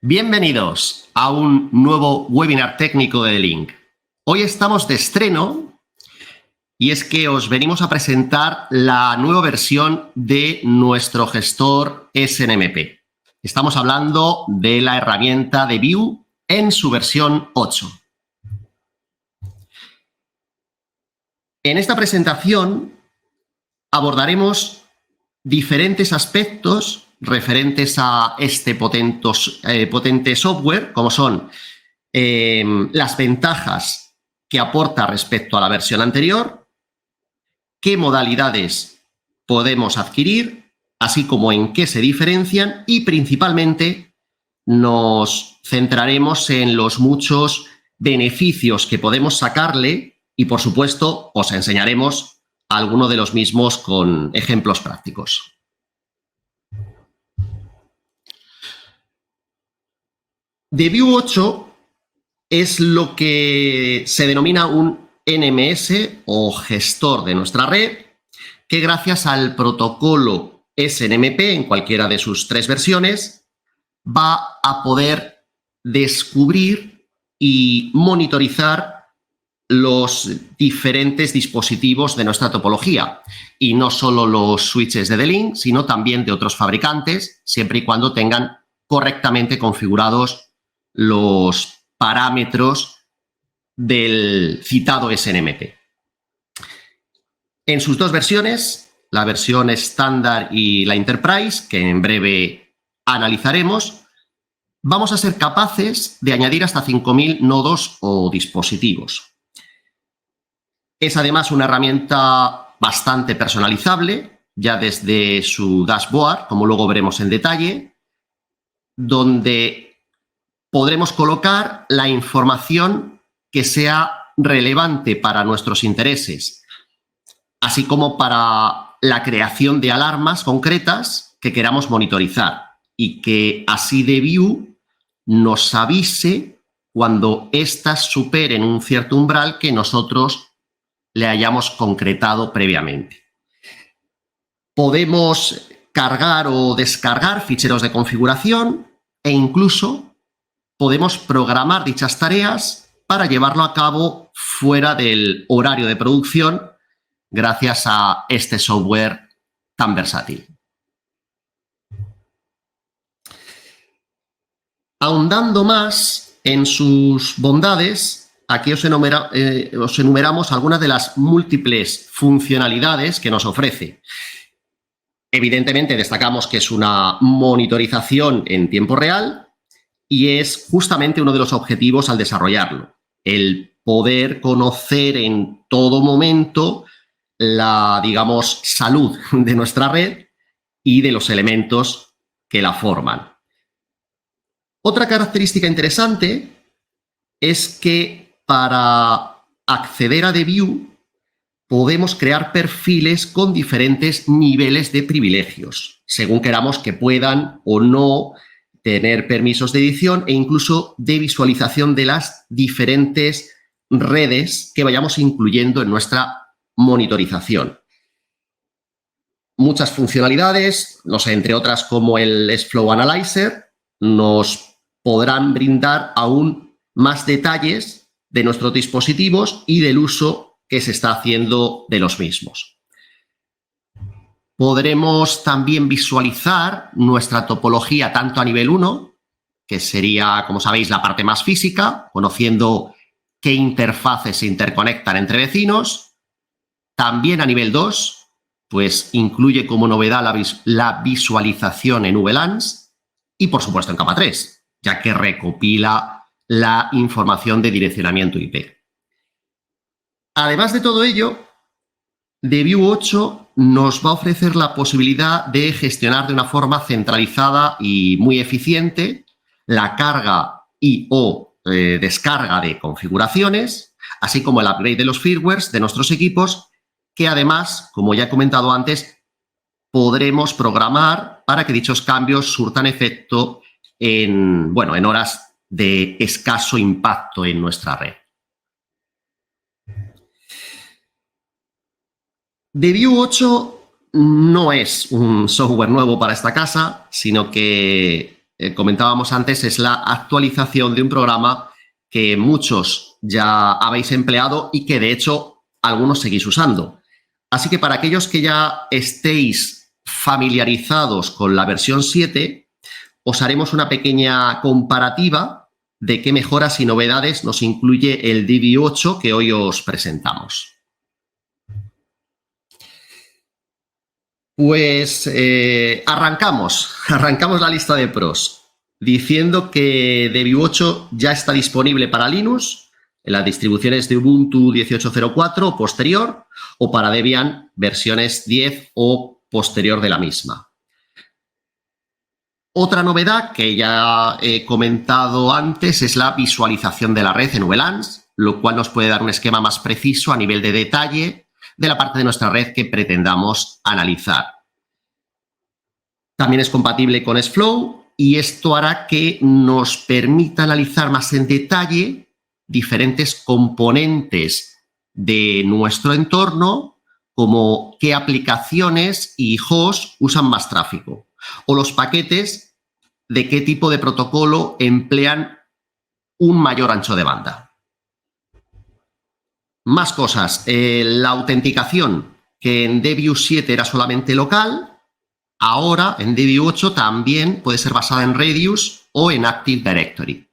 Bienvenidos a un nuevo webinar técnico de D-Link. Hoy estamos de estreno y es que os venimos a presentar la nueva versión de nuestro gestor SNMP. Estamos hablando de la herramienta de Vue en su versión 8. En esta presentación abordaremos diferentes aspectos referentes a este potente software, como son las ventajas que aporta respecto a la versión anterior, qué modalidades podemos adquirir, así como en qué se diferencian, y principalmente nos centraremos en los muchos beneficios que podemos sacarle y, por supuesto, os enseñaremos algunos de los mismos con ejemplos prácticos. De Vue 8 es lo que se denomina un NMS o gestor de nuestra red, que gracias al protocolo SNMP en cualquiera de sus 3 versiones va a poder descubrir y monitorizar los diferentes dispositivos de nuestra topología, y no solo los switches de D-Link, sino también de otros fabricantes, siempre y cuando tengan correctamente configurados los parámetros del citado SNMP. En sus 2 versiones, la versión estándar y la Enterprise, que en breve analizaremos, vamos a ser capaces de añadir hasta 5.000 nodos o dispositivos. Es además una herramienta bastante personalizable, ya desde su dashboard, como luego veremos en detalle, donde podremos colocar la información que sea relevante para nuestros intereses, así como para la creación de alarmas concretas que queramos monitorizar, y que así de Vue nos avise cuando éstas superen un cierto umbral que nosotros le hayamos concretado previamente. Podemos cargar o descargar ficheros de configuración e incluso podemos programar dichas tareas para llevarlo a cabo fuera del horario de producción gracias a este software tan versátil. Ahondando más en sus bondades, aquí os enumeramos algunas de las múltiples funcionalidades que nos ofrece. Evidentemente, destacamos que es una monitorización en tiempo real y es justamente uno de los objetivos al desarrollarlo, el poder conocer en todo momento la, digamos, salud de nuestra red y de los elementos que la forman. Otra característica interesante es que para acceder a Vue podemos crear perfiles con diferentes niveles de privilegios, según queramos que puedan o no tener permisos de edición e incluso de visualización de las diferentes redes que vayamos incluyendo en nuestra monitorización. Muchas funcionalidades, no sé, entre otras como el S-Flow Analyzer, nos podrán brindar aún más detalles de nuestros dispositivos y del uso que se está haciendo de los mismos. Podremos también visualizar nuestra topología tanto a nivel 1, que sería, como sabéis, la parte más física, conociendo qué interfaces se interconectan entre vecinos. También a nivel 2, pues incluye como novedad la visualización en VLANs y, por supuesto, en capa 3, ya que recopila la información de direccionamiento IP. Además de todo ello, de Vue 8 nos va a ofrecer la posibilidad de gestionar de una forma centralizada y muy eficiente la carga y o descarga de configuraciones, así como el upgrade de los firmwares de nuestros equipos, que además, como ya he comentado antes, podremos programar para que dichos cambios surtan efecto en horas de escaso impacto en nuestra red. De Vue 8 no es un software nuevo para esta casa, sino que comentábamos antes, es la actualización de un programa que muchos ya habéis empleado y que de hecho algunos seguís usando. Así que para aquellos que ya estéis familiarizados con la versión 7, os haremos una pequeña comparativa de qué mejoras y novedades nos incluye el Debiu 8 que hoy os presentamos. Pues arrancamos la lista de pros diciendo que Debiu 8 ya está disponible para Linux en las distribuciones de Ubuntu 18.04 o posterior, o para Debian versiones 10 o posterior de la misma. Otra novedad que ya he comentado antes es la visualización de la red en VLANs, lo cual nos puede dar un esquema más preciso a nivel de detalle de la parte de nuestra red que pretendamos analizar. También es compatible con SFlow y esto hará que nos permita analizar más en detalle diferentes componentes de nuestro entorno, como qué aplicaciones y hosts usan más tráfico, o los paquetes de qué tipo de protocolo emplean un mayor ancho de banda. Más cosas. La autenticación, que en Debiu 7 era solamente local, ahora en Debiu 8 también puede ser basada en Radius o en Active Directory.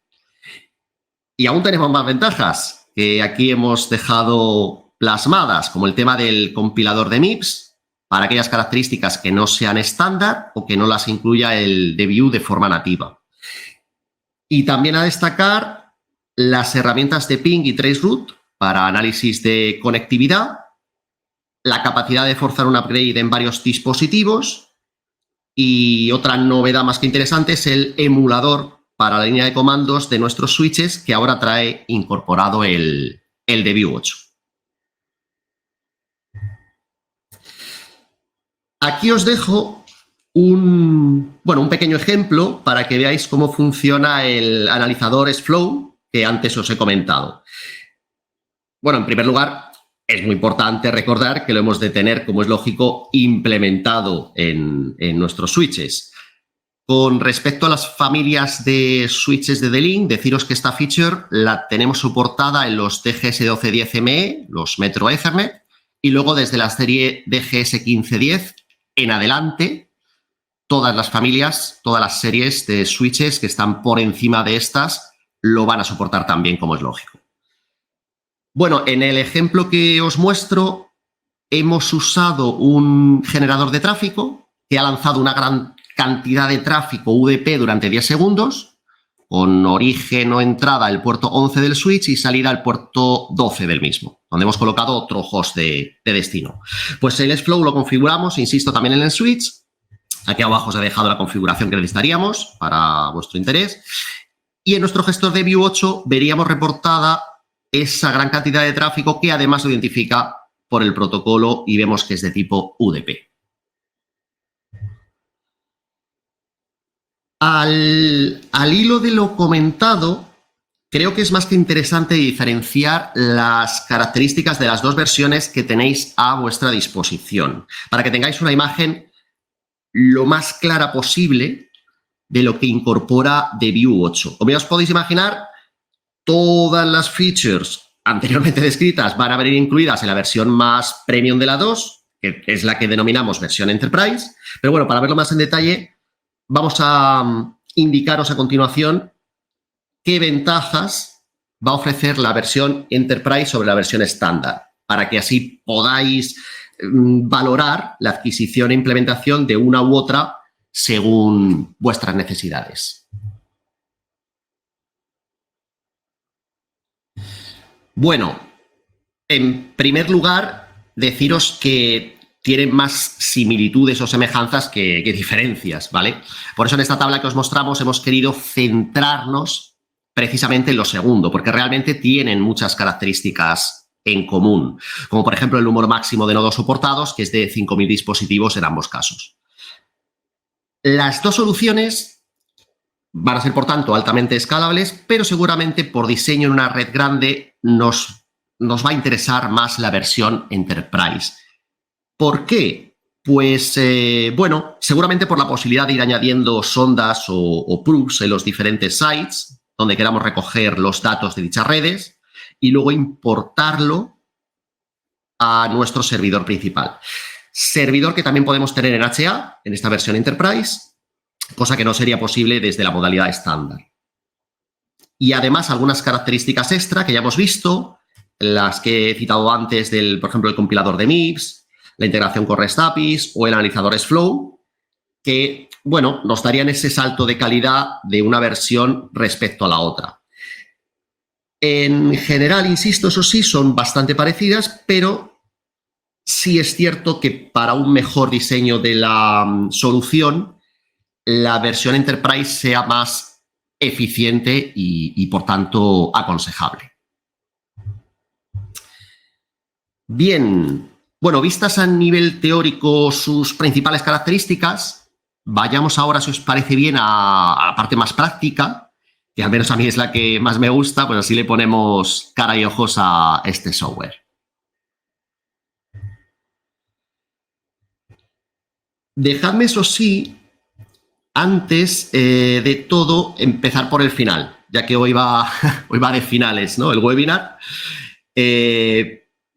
Y aún tenemos más ventajas que aquí hemos dejado plasmadas, como el tema del compilador de MIPS, para aquellas características que no sean estándar o que no las incluya el Debiu de forma nativa. Y también a destacar las herramientas de ping y traceroute para análisis de conectividad, la capacidad de forzar un upgrade en varios dispositivos y otra novedad más que interesante es el emulador para la línea de comandos de nuestros switches que ahora trae incorporado el Debiu 8. Aquí os dejo un pequeño ejemplo para que veáis cómo funciona el analizador SFlow que antes os he comentado. Bueno, en primer lugar, es muy importante recordar que lo hemos de tener, como es lógico, implementado en nuestros switches. Con respecto a las familias de switches de D-Link, deciros que esta feature la tenemos soportada en los DGS1210ME, los Metro Ethernet, y luego desde la serie DGS1510 en adelante, todas las familias, todas las series de switches que están por encima de estas lo van a soportar también, como es lógico. Bueno, en el ejemplo que os muestro, hemos usado un generador de tráfico que ha lanzado una gran cantidad de tráfico UDP durante 10 segundos, con origen o entrada al puerto 11 del switch y salida al puerto 12 del mismo, donde hemos colocado otro host de destino. Pues el SFlow lo configuramos, insisto, también en el switch. Aquí abajo os he dejado la configuración que necesitaríamos para vuestro interés. Y en nuestro gestor de Debiu 8 veríamos reportada esa gran cantidad de tráfico que además lo identifica por el protocolo y vemos que es de tipo UDP. Al hilo de lo comentado, creo que es más que interesante diferenciar las características de las dos versiones que tenéis a vuestra disposición, para que tengáis una imagen lo más clara posible de lo que incorpora Debiu 8. Como ya os podéis imaginar, todas las features anteriormente descritas van a venir incluidas en la versión más premium de la 2, que es la que denominamos versión Enterprise. Pero bueno, para verlo más en detalle, vamos a indicaros a continuación qué ventajas va a ofrecer la versión Enterprise sobre la versión estándar, para que así podáis valorar la adquisición e implementación de una u otra según vuestras necesidades. Bueno, en primer lugar, deciros que tienen más similitudes o semejanzas que diferencias, ¿vale? Por eso en esta tabla que os mostramos hemos querido centrarnos precisamente en lo segundo, porque realmente tienen muchas características en común, como por ejemplo el número máximo de nodos soportados, que es de 5.000 dispositivos en ambos casos. Las dos soluciones van a ser, por tanto, altamente escalables, pero seguramente por diseño en una red grande nos va a interesar más la versión Enterprise. ¿Por qué? Pues, bueno, seguramente por la posibilidad de ir añadiendo sondas o proofs en los diferentes sites donde queramos recoger los datos de dichas redes y luego importarlo a nuestro servidor principal. Servidor que también podemos tener en HA, en esta versión Enterprise, cosa que no sería posible desde la modalidad estándar. Y además algunas características extra que ya hemos visto, las que he citado antes, por ejemplo, el compilador de MIPS, la integración con REST APIs o el analizador SFlow, que, bueno, nos darían ese salto de calidad de una versión respecto a la otra. En general, insisto, eso sí, son bastante parecidas, pero sí es cierto que para un mejor diseño de la solución, la versión Enterprise sea más eficiente y por tanto, aconsejable. Bien, bueno, vistas a nivel teórico sus principales características, vayamos ahora, si os parece bien, a la parte más práctica, que al menos a mí es la que más me gusta, pues así le ponemos cara y ojos a este software. Dejadme, eso sí, antes de todo, empezar por el final, ya que hoy va de finales, ¿no?, el webinar.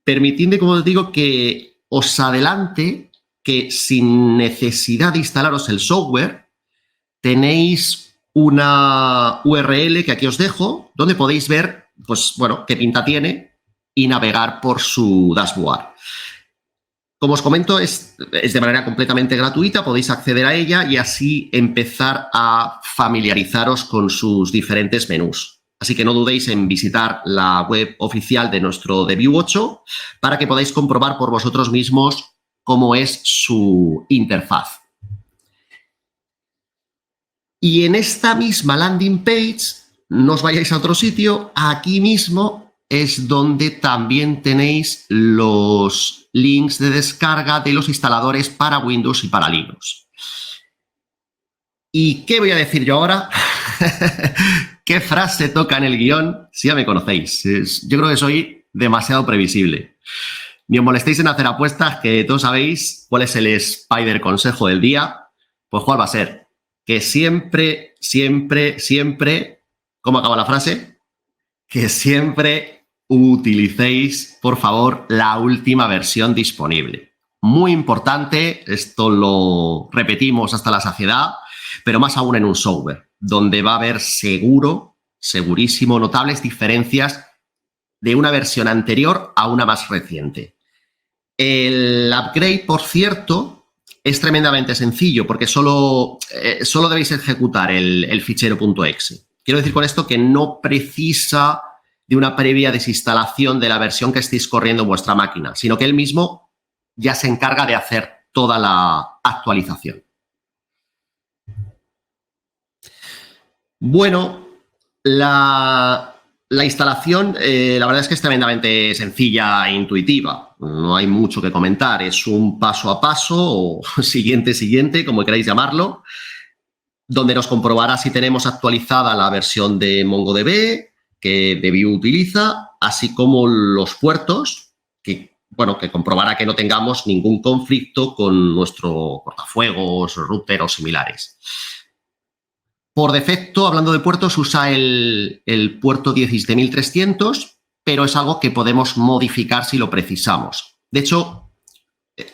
Permitidme, como os digo, que os adelante que sin necesidad de instalaros el software, tenéis una URL que aquí os dejo, donde podéis ver, pues, bueno, qué pinta tiene y navegar por su dashboard. Como os comento, es de manera completamente gratuita, podéis acceder a ella y así empezar a familiarizaros con sus diferentes menús. Así que no dudéis en visitar la web oficial de nuestro DBU 8 para que podáis comprobar por vosotros mismos cómo es su interfaz. Y en esta misma landing page, no os vayáis a otro sitio, aquí mismo es donde también tenéis los links de descarga de los instaladores para Windows y para Linux. ¿Y qué voy a decir yo ahora? ¿Qué frase toca en el guión? Si ya me conocéis. Yo creo que soy demasiado previsible. Ni os molestéis en hacer apuestas, que todos sabéis cuál es el Spider consejo del día. Pues ¿cuál va a ser? Que siempre, siempre, siempre... ¿Cómo acaba la frase? Que siempre utilicéis, por favor, la última versión disponible. Muy importante, esto lo repetimos hasta la saciedad, pero más aún en un software, donde va a haber segurísimo, notables diferencias de una versión anterior a una más reciente. El upgrade, por cierto, es tremendamente sencillo, porque solo debéis ejecutar el fichero .exe. Quiero decir con esto que no precisa de una previa desinstalación de la versión que estéis corriendo en vuestra máquina, sino que él mismo ya se encarga de hacer toda la actualización. Bueno, la instalación, la verdad es que es tremendamente sencilla e intuitiva. No hay mucho que comentar. Es un paso a paso o siguiente, como queráis llamarlo, donde nos comprobará si tenemos actualizada la versión de MongoDB que DBU utiliza, así como los puertos, que comprobará que no tengamos ningún conflicto con nuestro cortafuegos, router o similares. Por defecto, hablando de puertos, usa el puerto 17300, pero es algo que podemos modificar si lo precisamos. De hecho,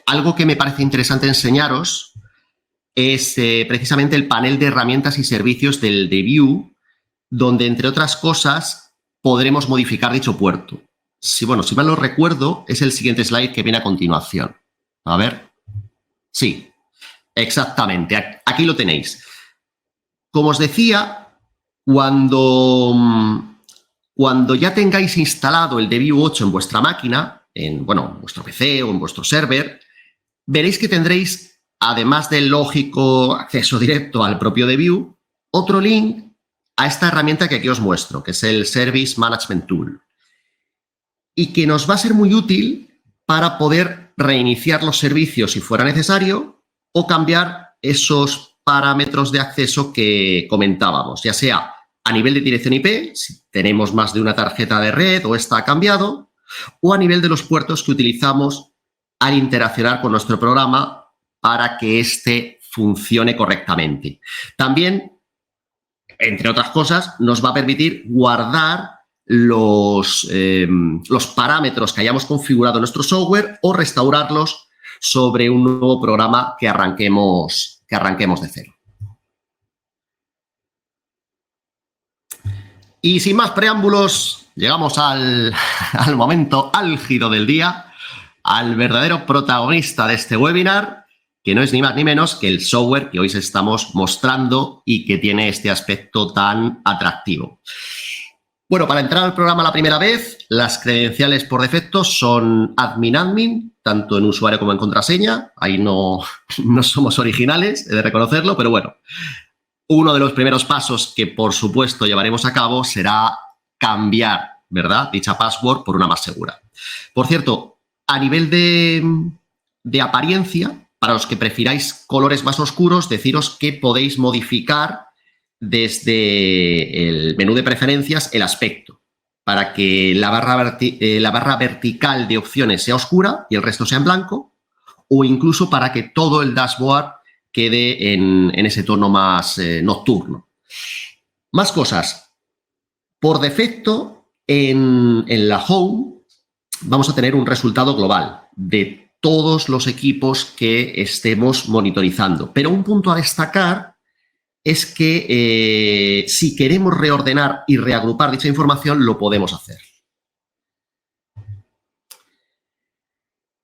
algo que me parece interesante enseñaros es precisamente el panel de herramientas y servicios del DBU, donde, entre otras cosas, podremos modificar dicho puerto. Si mal no recuerdo, es el siguiente slide que viene a continuación. A ver. Sí, exactamente. Aquí lo tenéis. Como os decía, cuando ya tengáis instalado el DBU 8 en vuestra máquina, en vuestro PC o en vuestro server, veréis que tendréis, además del lógico acceso directo al propio DBU, otro link a esta herramienta que aquí os muestro, que es el Service Management Tool, y que nos va a ser muy útil para poder reiniciar los servicios si fuera necesario o cambiar esos parámetros de acceso que comentábamos, ya sea a nivel de dirección IP, si tenemos más de una tarjeta de red o esta ha cambiado, o a nivel de los puertos que utilizamos al interaccionar con nuestro programa para que éste funcione correctamente. También, entre otras cosas, nos va a permitir guardar los parámetros que hayamos configurado en nuestro software o restaurarlos sobre un nuevo programa que arranquemos de cero. Y sin más preámbulos, llegamos al momento álgido del día, al verdadero protagonista de este webinar, que no es ni más ni menos que el software que hoy os estamos mostrando y que tiene este aspecto tan atractivo. Bueno, para entrar al programa la primera vez, las credenciales por defecto son admin, tanto en usuario como en contraseña. Ahí no somos originales, he de reconocerlo, pero bueno. Uno de los primeros pasos que, por supuesto, llevaremos a cabo será cambiar, ¿verdad?, dicha password por una más segura. Por cierto, a nivel de apariencia, para los que prefiráis colores más oscuros, deciros que podéis modificar desde el menú de preferencias el aspecto para que la barra vertical de opciones sea oscura y el resto sea en blanco, o incluso para que todo el dashboard quede en ese tono más nocturno. Más cosas. Por defecto, en la home vamos a tener un resultado global de todos los equipos que estemos monitorizando. Pero un punto a destacar es que si queremos reordenar y reagrupar dicha información, lo podemos hacer.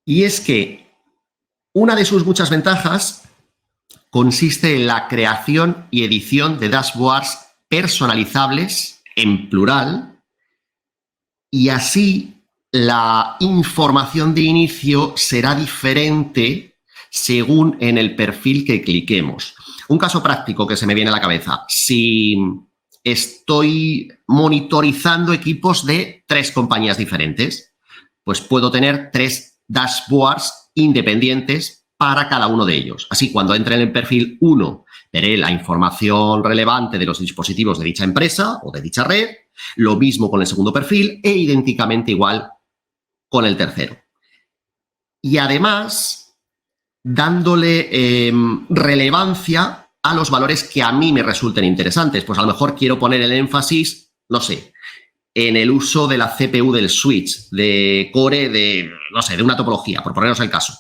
Y es que una de sus muchas ventajas consiste en la creación y edición de dashboards personalizables, en plural, y así la información de inicio será diferente según en el perfil que cliquemos. Un caso práctico que se me viene a la cabeza. Si estoy monitorizando equipos de 3 compañías diferentes, pues puedo tener 3 dashboards independientes para cada uno de ellos. Así, cuando entre en el perfil 1, veré la información relevante de los dispositivos de dicha empresa o de dicha red. Lo mismo con el segundo perfil e idénticamente igual con el tercero. Y además, dándole relevancia a los valores que a mí me resulten interesantes. Pues a lo mejor quiero poner el énfasis, no sé, en el uso de la CPU del switch, de core, de una topología, por ponernos el caso.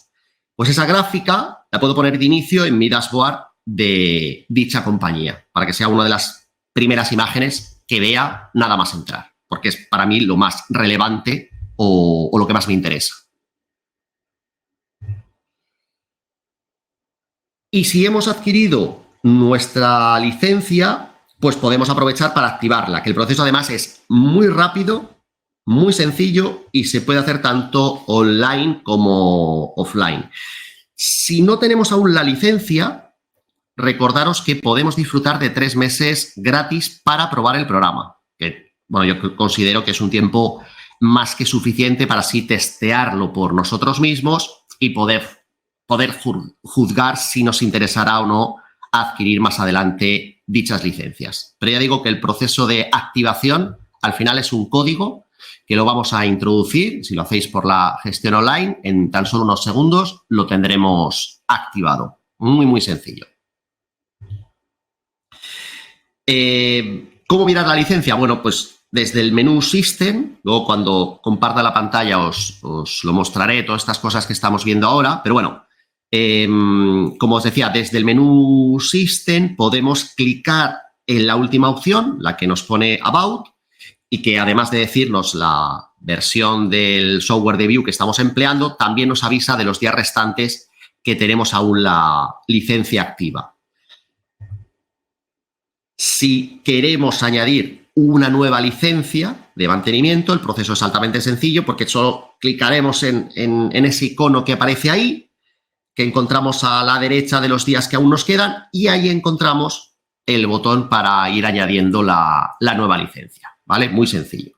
Pues esa gráfica la puedo poner de inicio en mi dashboard de dicha compañía, para que sea una de las primeras imágenes que vea nada más entrar, porque es para mí lo más relevante o lo que más me interesa. Y si hemos adquirido nuestra licencia, pues podemos aprovechar para activarla, que el proceso además es muy rápido, muy sencillo y se puede hacer tanto online como offline. Si no tenemos aún la licencia, recordaros que podemos disfrutar de 3 meses gratis para probar el programa, que bueno, yo considero que es un tiempo más que suficiente para así testearlo por nosotros mismos y poder juzgar si nos interesará o no adquirir más adelante dichas licencias. Pero ya digo que el proceso de activación al final es un código que lo vamos a introducir. Si lo hacéis por la gestión online, en tan solo unos segundos lo tendremos activado. Muy, muy sencillo. ¿Cómo mirar la licencia? Bueno, pues desde el menú System, luego cuando comparta la pantalla os lo mostraré, todas estas cosas que estamos viendo ahora, pero bueno, como os decía, desde el menú System podemos clicar en la última opción, la que nos pone About, y que además de decirnos la versión del software de View que estamos empleando, también nos avisa de los días restantes que tenemos aún la licencia activa. Si queremos añadir una nueva licencia de mantenimiento, el proceso es altamente sencillo porque solo clicaremos en ese icono que aparece ahí, que encontramos a la derecha de los días que aún nos quedan, y ahí encontramos el botón para ir añadiendo la nueva licencia, ¿vale? Muy sencillo.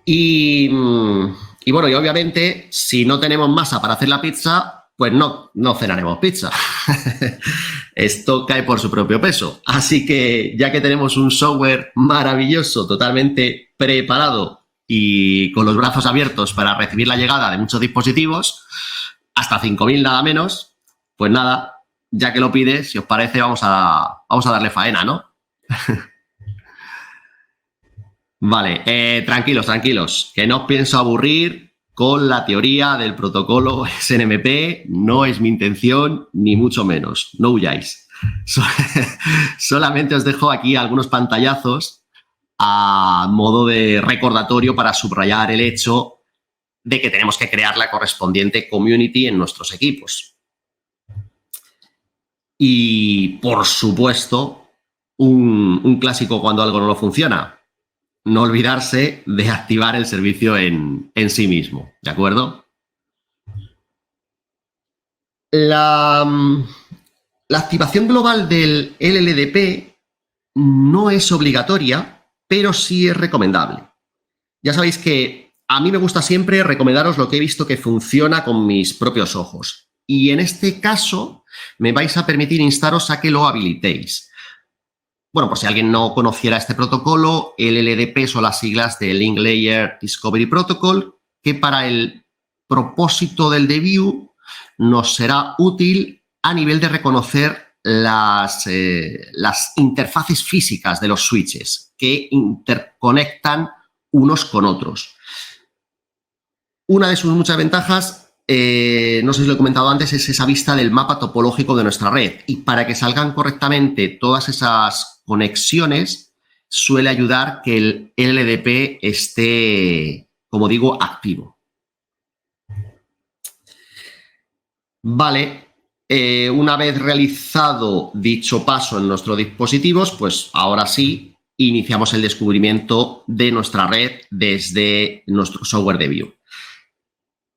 Y bueno, y obviamente, si no tenemos masa para hacer la pizza, pues no cenaremos pizza. Esto cae por su propio peso. Así que, ya que tenemos un software maravilloso, totalmente preparado y con los brazos abiertos para recibir la llegada de muchos dispositivos, hasta 5.000 nada menos, pues nada, ya que lo pides, si os parece, vamos a darle faena, ¿no? Vale, tranquilos, que no os pienso aburrir con la teoría del protocolo SNMP, no es mi intención, ni mucho menos, no huyáis. Solamente os dejo aquí algunos pantallazos a modo de recordatorio para subrayar el hecho de que tenemos que crear la correspondiente community en nuestros equipos. Y, por supuesto, un clásico cuando algo no funciona. No olvidarse de activar el servicio en sí mismo, ¿de acuerdo? La activación global del LLDP no es obligatoria, pero sí es recomendable. Ya sabéis que a mí me gusta siempre recomendaros lo que he visto que funciona con mis propios ojos. Y en este caso me vais a permitir instaros a que lo habilitéis. Bueno, por si alguien no conociera este protocolo, el LLDP son las siglas de Link Layer Discovery Protocol, que para el propósito del DBU nos será útil a nivel de reconocer las interfaces físicas de los switches que interconectan unos con otros. Una de sus muchas ventajas, no sé si lo he comentado antes, es esa vista del mapa topológico de nuestra red. Y para que salgan correctamente todas esas conexiones, suele ayudar que el LLDP esté, como digo, activo. Vale, una vez realizado dicho paso en nuestros dispositivos, pues ahora sí iniciamos el descubrimiento de nuestra red desde nuestro software DBU.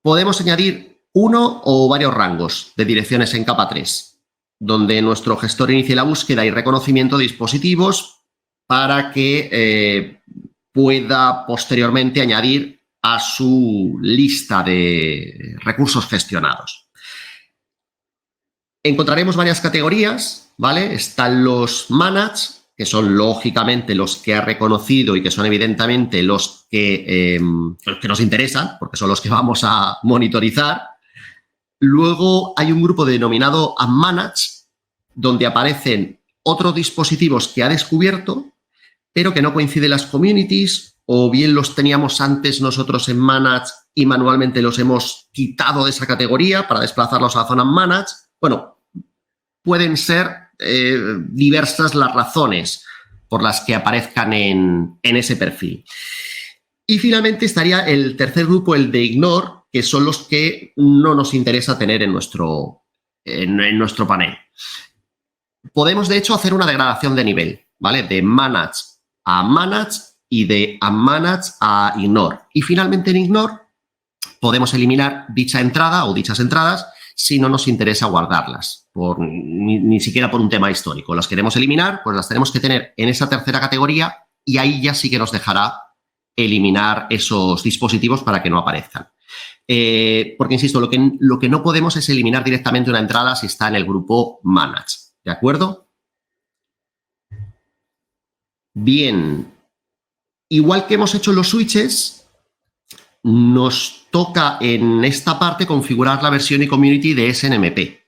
Podemos añadir uno o varios rangos de direcciones en capa 3, donde nuestro gestor inicie la búsqueda y reconocimiento de dispositivos para que pueda posteriormente añadir a su lista de recursos gestionados. Encontraremos varias categorías, ¿vale? Están los manage, que son lógicamente los que ha reconocido y que son evidentemente los que nos interesan, porque son los que vamos a monitorizar. Luego hay un grupo denominado unmanaged, donde aparecen otros dispositivos que ha descubierto, pero que no coinciden las communities, o bien los teníamos antes nosotros en managed y manualmente los hemos quitado de esa categoría para desplazarlos a la zona unmanaged. Bueno, pueden ser diversas las razones por las que aparezcan en ese perfil. Y finalmente estaría el tercer grupo, el de ignore, que son los que no nos interesa tener en nuestro panel. Podemos, de hecho, hacer una degradación de nivel, ¿vale? De manage a manage y de unmanaged a ignore. Y finalmente en ignore podemos eliminar dicha entrada o dichas entradas si no nos interesa guardarlas, ni siquiera por un tema histórico. Las queremos eliminar, pues las tenemos que tener en esa tercera categoría y ahí ya sí que nos dejará eliminar esos dispositivos para que no aparezcan. Porque, insisto, lo que no podemos es eliminar directamente una entrada si está en el grupo Manage. ¿De acuerdo? Bien. Igual que hemos hecho los switches, nos toca en esta parte configurar la versión y community de SNMP.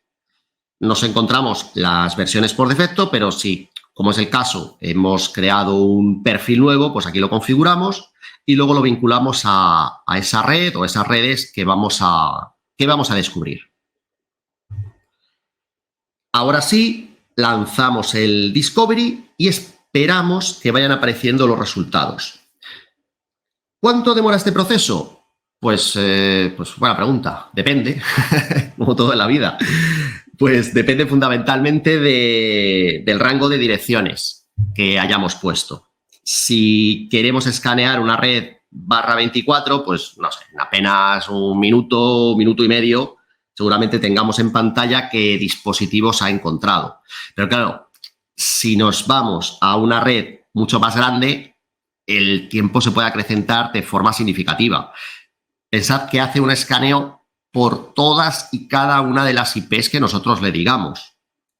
Nos encontramos las versiones por defecto, pero si, como es el caso, hemos creado un perfil nuevo, pues aquí lo configuramos y luego lo vinculamos a esa red o esas redes que vamos a descubrir. Ahora sí, lanzamos el Discovery y esperamos que vayan apareciendo los resultados. ¿Cuánto demora este proceso? Pues buena pregunta. Depende, como todo en la vida. Pues depende fundamentalmente del rango de direcciones que hayamos puesto. Si queremos escanear una red /24, pues no sé, en apenas un minuto, minuto y medio, seguramente tengamos en pantalla qué dispositivos ha encontrado. Pero claro, si nos vamos a una red mucho más grande, el tiempo se puede acrecentar de forma significativa. Pensad que hace un escaneo por todas y cada una de las IPs que nosotros le digamos.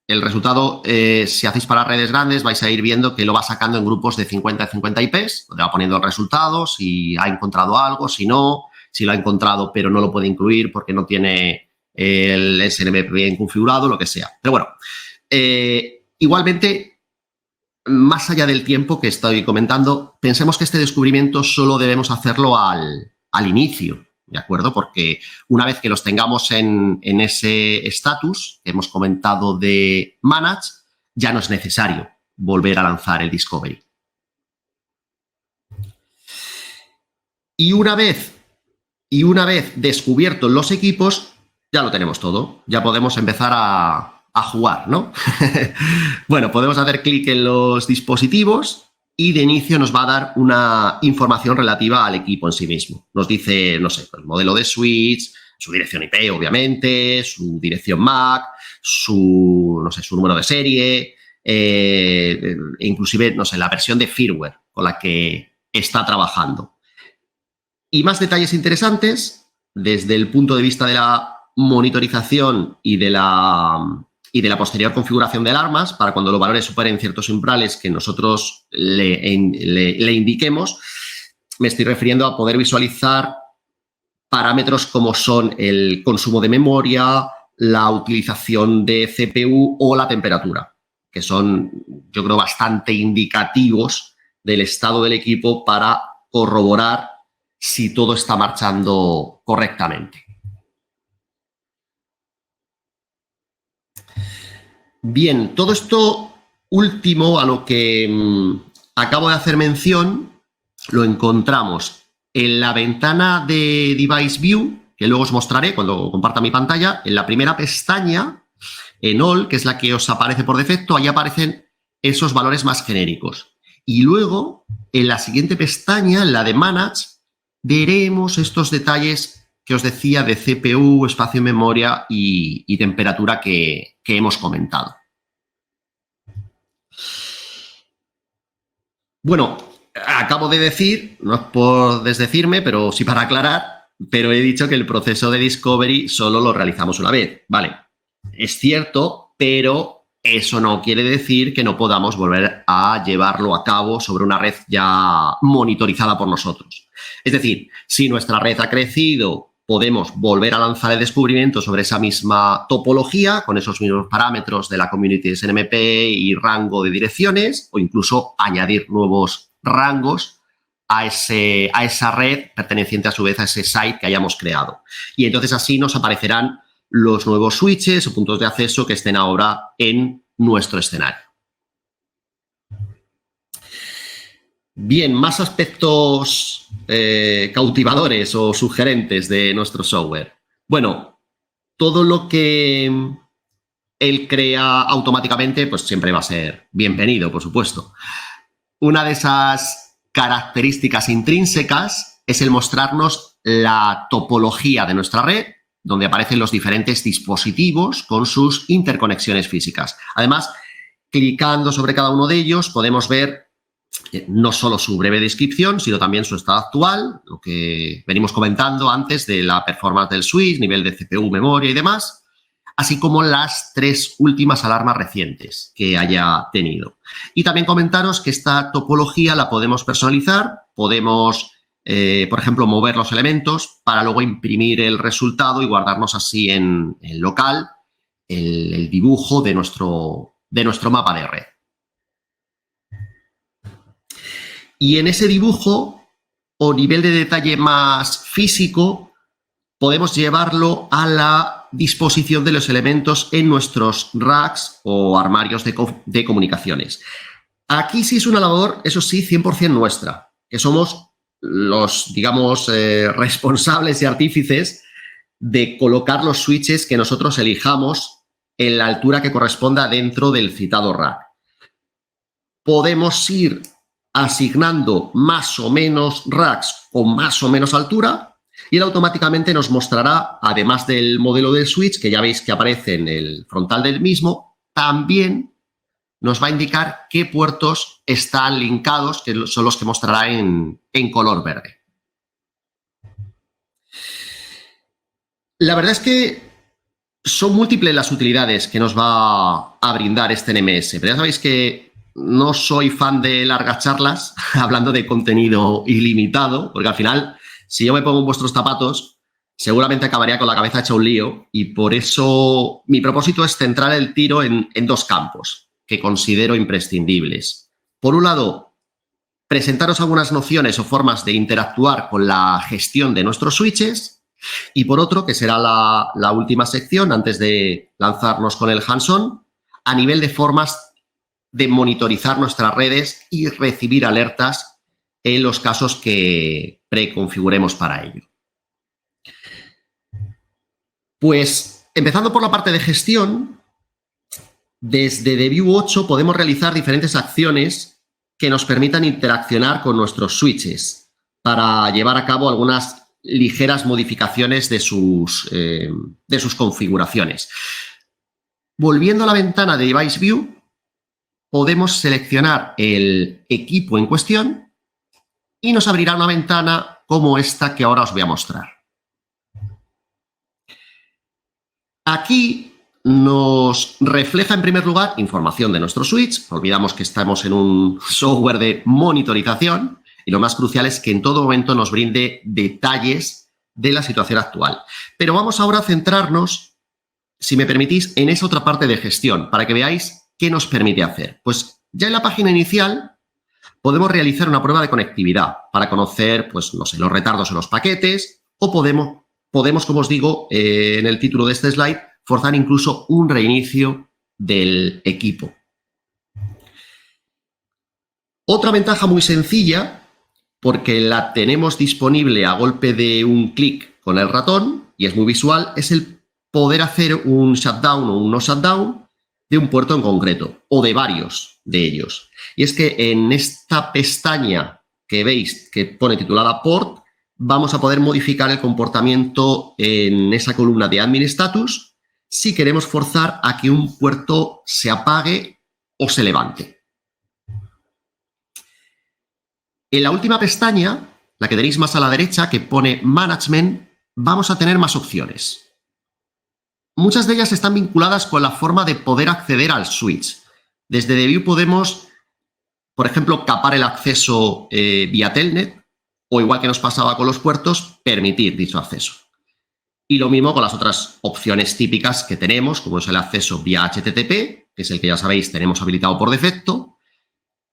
el resultado, si hacéis para redes grandes, vais a ir viendo que lo va sacando en grupos de 50 a 50 IPs, donde va poniendo el resultado, si ha encontrado algo, si no, si lo ha encontrado pero no lo puede incluir porque no tiene el SNMP bien configurado, lo que sea. Pero bueno, igualmente, más allá del tiempo que estoy comentando, pensemos que este descubrimiento solo debemos hacerlo al inicio, ¿de acuerdo? Porque una vez que los tengamos en ese estatus que hemos comentado de Manage, ya no es necesario volver a lanzar el Discovery. Y una vez descubiertos los equipos, ya lo tenemos todo. Ya podemos empezar a jugar, ¿no? Bueno, podemos hacer clic en los dispositivos y de inicio nos va a dar una información relativa al equipo en sí mismo. Nos dice, no sé, el modelo de switch, su dirección IP, obviamente, su dirección MAC, su número de serie, inclusive, no sé, la versión de firmware con la que está trabajando. Y más detalles interesantes desde el punto de vista de la monitorización y de la posterior configuración de alarmas para cuando los valores superen ciertos umbrales que nosotros le indiquemos. Me estoy refiriendo a poder visualizar parámetros como son el consumo de memoria, la utilización de CPU o la temperatura, que son, yo creo, bastante indicativos del estado del equipo para corroborar si todo está marchando correctamente. Bien, todo esto último a lo que acabo de hacer mención lo encontramos en la ventana de Device View, que luego os mostraré cuando comparta mi pantalla. En la primera pestaña, en All, que es la que os aparece por defecto, ahí aparecen esos valores más genéricos. Y luego, en la siguiente pestaña, en la de Manage, veremos estos detalles que os decía de CPU, espacio en memoria y temperatura que hemos comentado. Bueno, acabo de decir, no es por desdecirme, pero sí para aclarar, pero he dicho que el proceso de Discovery solo lo realizamos una vez. Vale, es cierto, pero eso no quiere decir que no podamos volver a llevarlo a cabo sobre una red ya monitorizada por nosotros. Es decir, si nuestra red ha crecido, podemos volver a lanzar el descubrimiento sobre esa misma topología, con esos mismos parámetros de la Community SNMP y rango de direcciones, o incluso añadir nuevos rangos a esa red perteneciente a su vez a ese site que hayamos creado. Y entonces así nos aparecerán los nuevos switches o puntos de acceso que estén ahora en nuestro escenario. Bien, más aspectos cautivadores o sugerentes de nuestro software. Bueno, todo lo que él crea automáticamente, pues siempre va a ser bienvenido, por supuesto. Una de esas características intrínsecas es el mostrarnos la topología de nuestra red, donde aparecen los diferentes dispositivos con sus interconexiones físicas. Además, clicando sobre cada uno de ellos, podemos ver no solo su breve descripción, sino también su estado actual, lo que venimos comentando antes de la performance del switch, nivel de CPU, memoria y demás, así como las 3 últimas alarmas recientes que haya tenido. Y también comentaros que esta topología la podemos personalizar, podemos, por ejemplo, mover los elementos para luego imprimir el resultado y guardarnos así en local el dibujo de nuestro mapa de red. Y en ese dibujo o nivel de detalle más físico podemos llevarlo a la disposición de los elementos en nuestros racks o armarios de comunicaciones. Aquí sí es una labor, eso sí, 100% nuestra, que somos los, digamos, responsables y artífices de colocar los switches que nosotros elijamos en la altura que corresponda dentro del citado rack. Podemos ir asignando más o menos racks con más o menos altura y él automáticamente nos mostrará, además del modelo del switch, que ya veis que aparece en el frontal del mismo, también nos va a indicar qué puertos están linkados, que son los que mostrará en color verde. La verdad es que Son múltiples las utilidades que nos va a brindar este NMS, pero ya sabéis que no soy fan de largas charlas hablando de contenido ilimitado, porque al final, si yo me pongo en vuestros zapatos, seguramente acabaría con la cabeza hecha un lío, y por eso mi propósito es centrar el tiro en dos campos que considero imprescindibles. Por un lado, presentaros algunas nociones o formas de interactuar con la gestión de nuestros switches, y por otro, que será la última sección antes de lanzarnos con el hands-on, a nivel de formas de monitorizar nuestras redes y recibir alertas en los casos que preconfiguremos para ello. Pues empezando por la parte de gestión, desde DBU 8 podemos realizar diferentes acciones que nos permitan interaccionar con nuestros switches para llevar a cabo algunas ligeras modificaciones de sus configuraciones. Volviendo a la ventana de Device View, podemos seleccionar el equipo en cuestión y nos abrirá una ventana como esta que ahora os voy a mostrar. Aquí nos refleja en primer lugar información de nuestro switch. Olvidamos que estamos en un software de monitorización y lo más crucial es que en todo momento nos brinde detalles de la situación actual. Pero vamos ahora a centrarnos, si me permitís, en esa otra parte de gestión para que veáis qué nos permite hacer. Pues ya en la página inicial podemos realizar una prueba de conectividad para conocer, pues no sé, los retardos en los paquetes, o podemos, como os digo, en el título de este slide, forzar incluso un reinicio del equipo. Otra ventaja muy sencilla, porque la tenemos disponible a golpe de un clic con el ratón y es muy visual, es el poder hacer un shutdown o un no shutdown de un puerto en concreto o de varios de ellos. Y es que en esta pestaña que veis que pone titulada Port, vamos a poder modificar el comportamiento en esa columna de Admin Status si queremos forzar a que un puerto se apague o se levante. En la última pestaña, la que tenéis más a la derecha, que pone Management, vamos a tener más opciones. Muchas de ellas están vinculadas con la forma de poder acceder al switch. Desde DBU podemos, por ejemplo, capar el acceso vía Telnet, o igual que nos pasaba con los puertos, permitir dicho acceso. Y lo mismo con las otras opciones típicas que tenemos, como es el acceso vía HTTP, que es el que ya sabéis tenemos habilitado por defecto,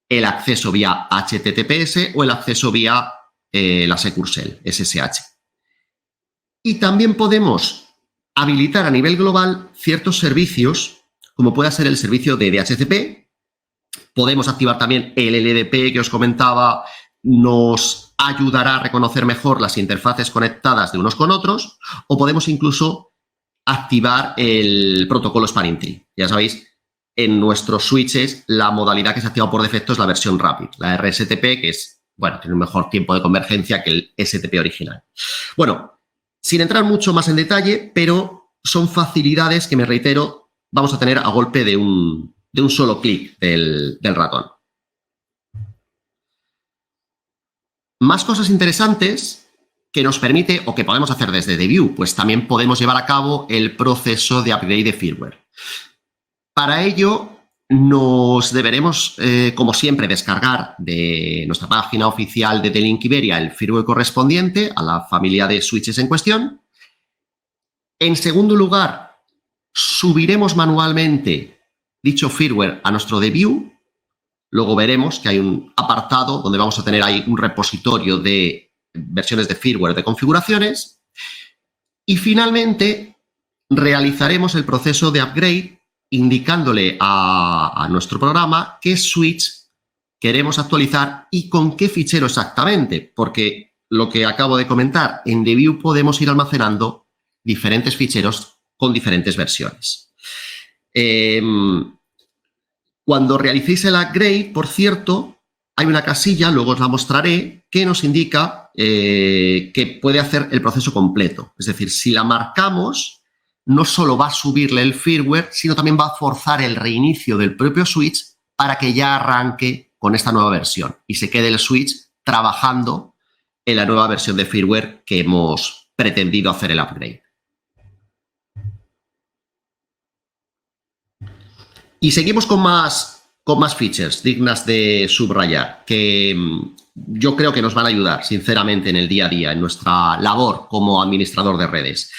el acceso vía HTTPS o el acceso vía la Secure Shell, SSH. Y también podemos habilitar a nivel global ciertos servicios, como puede ser el servicio de DHCP. Podemos activar también el LDP que os comentaba, nos ayudará a reconocer mejor las interfaces conectadas de unos con otros, o podemos incluso activar el protocolo Spanning Tree. Ya sabéis, en nuestros switches la modalidad que se ha activado por defecto es la versión Rapid, la RSTP, que es, bueno, tiene un mejor tiempo de convergencia que el STP original. Bueno, sin entrar mucho más en detalle, pero son facilidades que, me reitero, vamos a tener a golpe de un solo clic del ratón. Más cosas interesantes que nos permite o que podemos hacer desde DBU, pues también podemos llevar a cabo el proceso de upgrade de firmware. Para ello nos deberemos, como siempre, descargar de nuestra página oficial de D-Link Iberia el firmware correspondiente a la familia de switches en cuestión. En segundo lugar, subiremos manualmente dicho firmware a nuestro DBU. Luego veremos que hay un apartado donde vamos a tener ahí un repositorio de versiones de firmware de configuraciones. Y finalmente realizaremos el proceso de upgrade indicándole a nuestro programa qué switch queremos actualizar y con qué fichero exactamente, porque lo que acabo de comentar, en DBU podemos ir almacenando diferentes ficheros con diferentes versiones. Cuando realicéis el upgrade, por cierto, hay una casilla, luego os la mostraré, que nos indica que puede hacer el proceso completo. Es decir, si la marcamos, no solo va a subirle el firmware, sino también va a forzar el reinicio del propio switch para que ya arranque con esta nueva versión y se quede el switch trabajando en la nueva versión de firmware que hemos pretendido hacer el upgrade. Y seguimos con más features dignas de subrayar, que yo creo que nos van a ayudar, sinceramente, en el día a día, en nuestra labor como administrador de redes.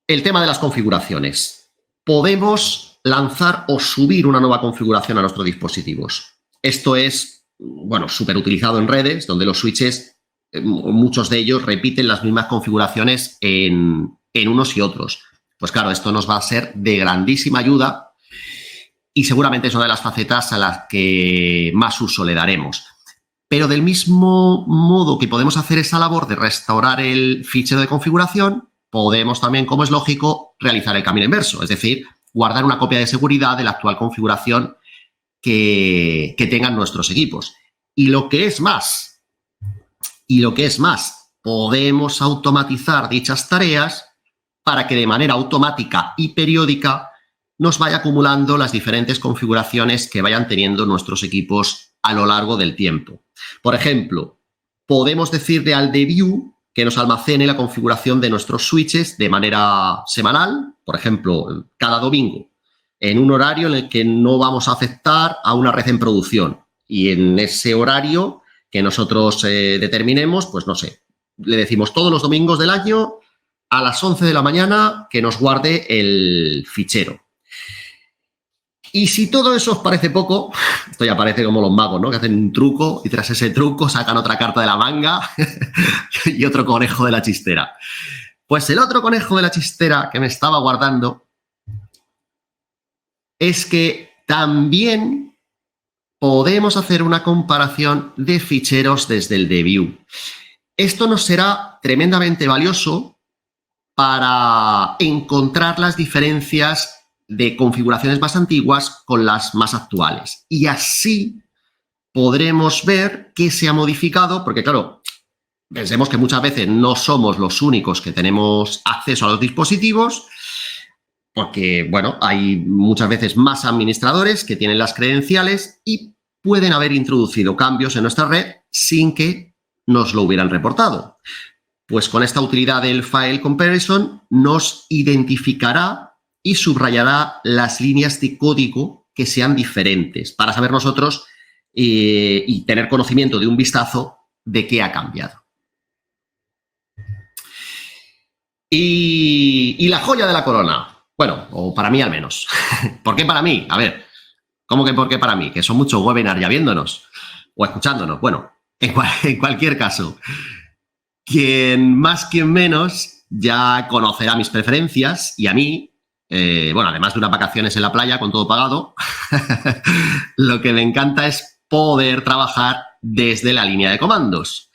El tema de las configuraciones. Podemos lanzar o subir una nueva configuración a nuestros dispositivos. Esto es, bueno, súper utilizado en redes, donde los switches, muchos de ellos repiten las mismas configuraciones en unos y otros. Pues claro, esto nos va a ser de grandísima ayuda y seguramente es una de las facetas a las que más uso le daremos. Pero del mismo modo que podemos hacer esa labor de restaurar el fichero de configuración, podemos también, como es lógico, realizar el camino inverso, es decir, guardar una copia de seguridad de la actual configuración que tengan nuestros equipos. Y lo que es más, podemos automatizar dichas tareas para que de manera automática y periódica nos vaya acumulando las diferentes configuraciones que vayan teniendo nuestros equipos a lo largo del tiempo. Por ejemplo, podemos decirle al DView que nos almacene la configuración de nuestros switches de manera semanal, por ejemplo, cada domingo, en un horario en el que no vamos a afectar a una red en producción. Y en ese horario que nosotros determinemos, pues no sé, le decimos todos los domingos del año a las 11 de la mañana que nos guarde el fichero. Y si todo eso os parece poco, esto ya parece como los magos, ¿no? Que hacen un truco y tras ese truco sacan otra carta de la manga y otro conejo de la chistera. Pues el otro conejo de la chistera que me estaba guardando es que también podemos hacer una comparación de ficheros desde el DView. Esto nos será tremendamente valioso para encontrar las diferencias de configuraciones más antiguas con las más actuales. Y así podremos ver qué se ha modificado, porque claro, pensemos que muchas veces no somos los únicos que tenemos acceso a los dispositivos, porque, bueno, hay muchas veces más administradores que tienen las credenciales y pueden haber introducido cambios en nuestra red sin que nos lo hubieran reportado. Pues con esta utilidad del File Comparison nos identificará y subrayará las líneas de código que sean diferentes para saber nosotros y tener conocimiento de un vistazo de qué ha cambiado. Y la joya de la corona, bueno, o para mí al menos. ¿Por qué para mí? A ver, ¿cómo que por qué para mí? Que son muchos webinars ya viéndonos o escuchándonos. Bueno, en cualquier caso, quien más, quien menos, ya conocerá mis preferencias y a mí, bueno, además de unas vacaciones en la playa con todo pagado, lo que me encanta es poder trabajar desde la línea de comandos.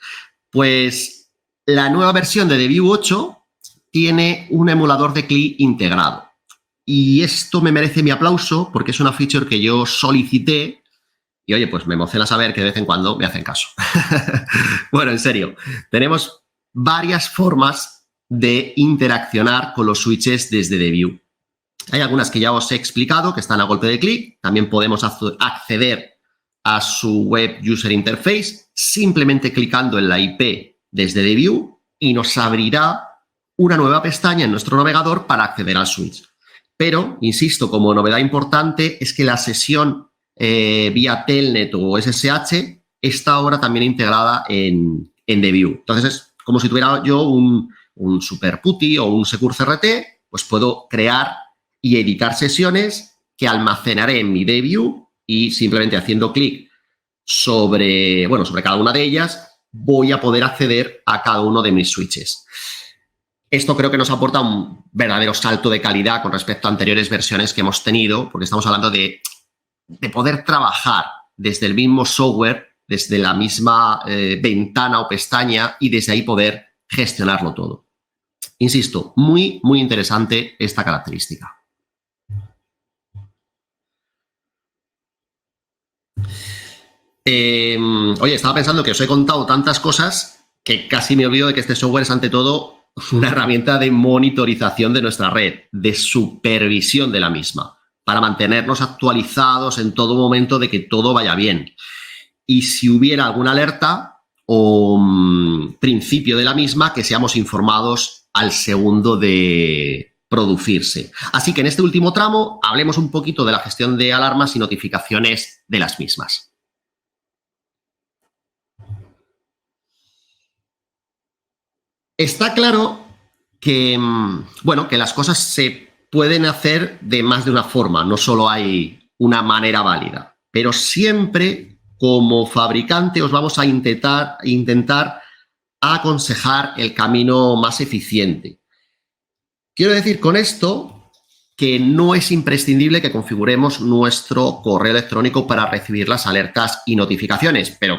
Pues la nueva versión de DView 8 tiene un emulador de CLI integrado. Y esto me merece mi aplauso porque es una feature que yo solicité y, oye, pues me emociona saber que de vez en cuando me hacen caso. Bueno, en serio, tenemos varias formas de interaccionar con los switches desde DView. Hay algunas que ya os he explicado, que están a golpe de clic. También podemos acceder a su Web User Interface simplemente clicando en la IP desde DView y nos abrirá una nueva pestaña en nuestro navegador para acceder al switch. Pero, insisto, como novedad importante es que la sesión vía Telnet o SSH está ahora también integrada en DView. Entonces, es como si tuviera yo un Super PuTTY o un Secure CRT, pues puedo crear y editar sesiones que almacenaré en mi DView y simplemente haciendo clic sobre cada una de ellas voy a poder acceder a cada uno de mis switches. Esto creo que nos aporta un verdadero salto de calidad con respecto a anteriores versiones que hemos tenido, porque estamos hablando de poder trabajar desde el mismo software, desde la misma ventana o pestaña y desde ahí poder gestionarlo todo. Insisto, muy, muy interesante esta característica. Oye, estaba pensando que os he contado tantas cosas que casi me olvido de que este software es ante todo una herramienta de monitorización de nuestra red, de supervisión de la misma, para mantenernos actualizados en todo momento de que todo vaya bien. Y si hubiera alguna alerta o principio de la misma, que seamos informados al segundo de producirse. Así que en este último tramo hablemos un poquito de la gestión de alarmas y notificaciones de las mismas. Está claro que, bueno, que las cosas se pueden hacer de más de una forma, no solo hay una manera válida, pero siempre como fabricante os vamos a intentar aconsejar el camino más eficiente. Quiero decir con esto que no es imprescindible que configuremos nuestro correo electrónico para recibir las alertas y notificaciones, pero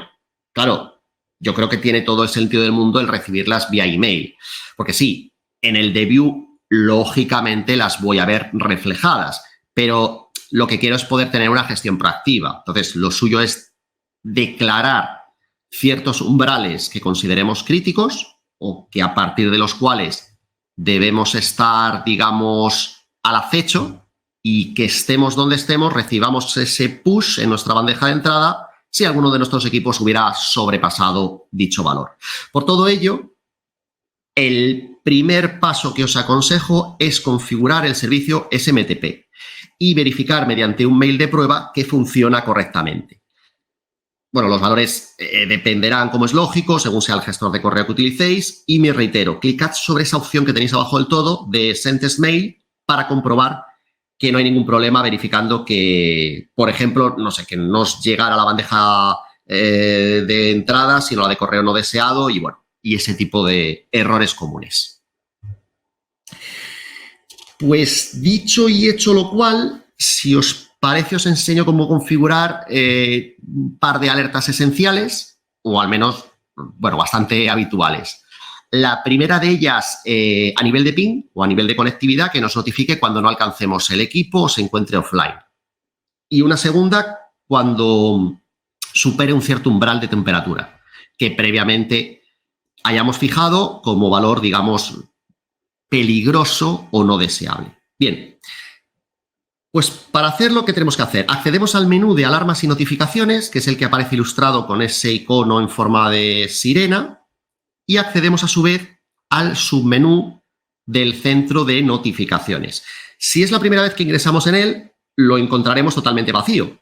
claro, yo creo que tiene todo el sentido del mundo el recibirlas vía email, porque sí, en el DBU lógicamente las voy a ver reflejadas, pero lo que quiero es poder tener una gestión proactiva. Entonces, lo suyo es declarar ciertos umbrales que consideremos críticos o que a partir de los cuales debemos estar, digamos, al acecho y que estemos donde estemos, recibamos ese push en nuestra bandeja de entrada si alguno de nuestros equipos hubiera sobrepasado dicho valor. Por todo ello, el primer paso que os aconsejo es configurar el servicio SMTP y verificar mediante un mail de prueba que funciona correctamente. Bueno, los valores dependerán, como es lógico, según sea el gestor de correo que utilicéis. Y me reitero, clicad sobre esa opción que tenéis abajo del todo de Send as Mail para comprobar que no hay ningún problema verificando que, por ejemplo, no sé, que no os llegara a la bandeja de entrada, sino la de correo no deseado y, bueno, y ese tipo de errores comunes. Pues dicho y hecho lo cual, si os parece, os enseño cómo configurar un par de alertas esenciales, o al menos, bueno, bastante habituales. La primera de ellas a nivel de ping o a nivel de conectividad, que nos notifique cuando no alcancemos el equipo o se encuentre offline. Y una segunda cuando supere un cierto umbral de temperatura, que previamente hayamos fijado como valor, digamos, peligroso o no deseable. Bien. Pues para hacerlo, ¿qué tenemos que hacer? Accedemos al menú de alarmas y notificaciones, que es el que aparece ilustrado con ese icono en forma de sirena, y accedemos a su vez al submenú del centro de notificaciones. Si es la primera vez que ingresamos en él, lo encontraremos totalmente vacío.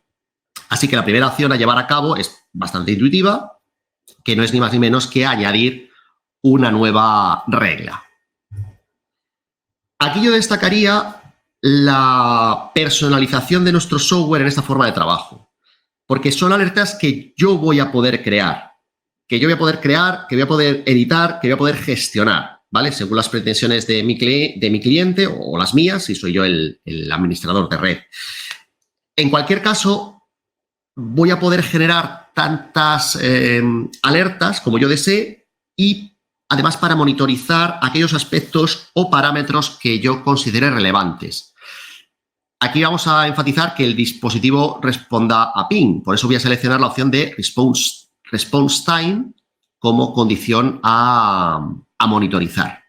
Así que la primera acción a llevar a cabo es bastante intuitiva, que no es ni más ni menos que añadir una nueva regla. Aquí yo destacaría la personalización de nuestro software en esta forma de trabajo, porque son alertas que yo voy a poder crear, que voy a poder editar, que voy a poder gestionar, ¿vale? Según las pretensiones de mi cliente o las mías, si soy yo el administrador de red. En cualquier caso, voy a poder generar tantas alertas como yo desee y además para monitorizar aquellos aspectos o parámetros que yo considere relevantes. Aquí vamos a enfatizar que el dispositivo responda a ping, por eso voy a seleccionar la opción de Response Time como condición a monitorizar.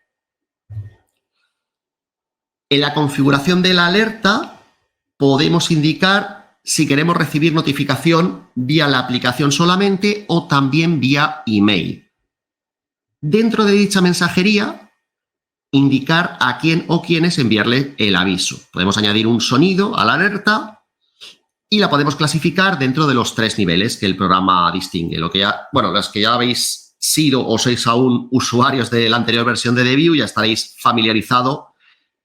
En la configuración de la alerta podemos indicar si queremos recibir notificación vía la aplicación solamente o también vía email. Dentro de dicha mensajería, indicar a quién o quiénes enviarle el aviso. Podemos añadir un sonido a la alerta y la podemos clasificar dentro de los 3 niveles que el programa distingue. Los que ya habéis sido o sois aún usuarios de la anterior versión de DBU ya estaréis familiarizados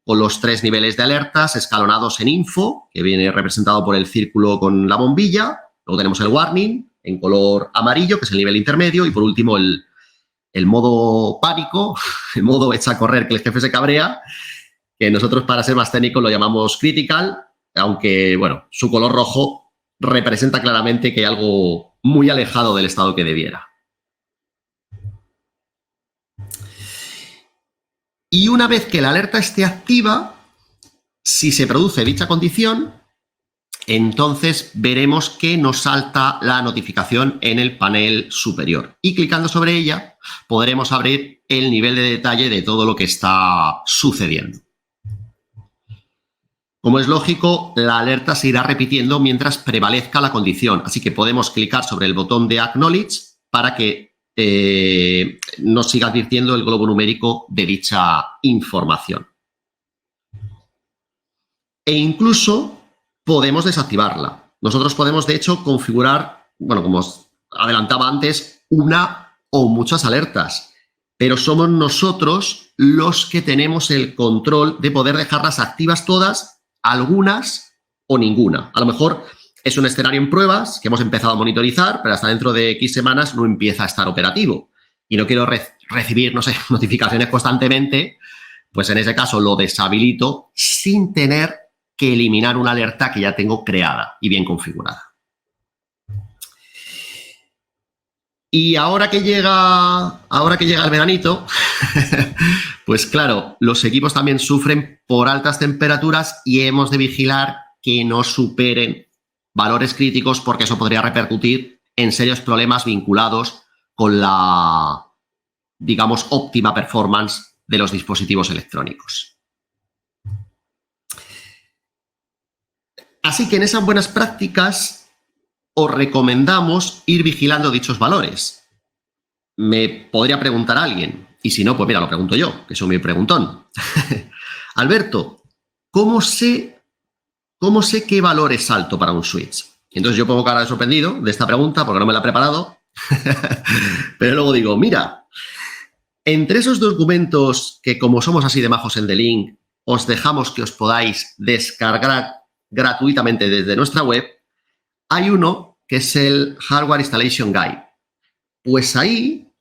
con los 3 niveles de alertas escalonados en info, que viene representado por el círculo con la bombilla. Luego tenemos el warning en color amarillo, que es el nivel intermedio, y por último el modo pánico, el modo echa a correr que el jefe se cabrea, que nosotros, para ser más técnicos, lo llamamos critical, aunque, bueno, su color rojo representa claramente que hay algo muy alejado del estado que debiera. Y una vez que la alerta esté activa, si se produce dicha condición, entonces veremos que nos salta la notificación en el panel superior. Y clicando sobre ella podremos abrir el nivel de detalle de todo lo que está sucediendo. Como es lógico, la alerta se irá repitiendo mientras prevalezca la condición. Así que podemos clicar sobre el botón de Acknowledge para que nos siga advirtiendo el globo numérico de dicha información. e incluso podemos desactivarla. Nosotros podemos, de hecho, configurar, bueno, como os adelantaba antes, una o muchas alertas, pero somos nosotros los que tenemos el control de poder dejarlas activas todas, algunas o ninguna. A lo mejor es un escenario en pruebas que hemos empezado a monitorizar, pero hasta dentro de X semanas no empieza a estar operativo y no quiero recibir, no sé, notificaciones constantemente, pues en ese caso lo deshabilito sin tener que eliminar una alerta que ya tengo creada y bien configurada. Y ahora que llega el veranito, pues claro, los equipos también sufren por altas temperaturas y hemos de vigilar que no superen valores críticos porque eso podría repercutir en serios problemas vinculados con la, digamos, óptima performance de los dispositivos electrónicos. Así que en esas buenas prácticas os recomendamos ir vigilando dichos valores. Me podría preguntar alguien, y si no, pues mira, lo pregunto yo, que soy muy preguntón. Alberto, ¿cómo sé qué valor es alto para un switch? Entonces yo pongo cara de sorprendido de esta pregunta porque no me la he preparado, pero luego digo, mira, entre esos documentos que como somos así de majos en The Link, os dejamos que os podáis descargar gratuitamente desde nuestra web, hay uno que es el Hardware Installation Guide. Pues ahí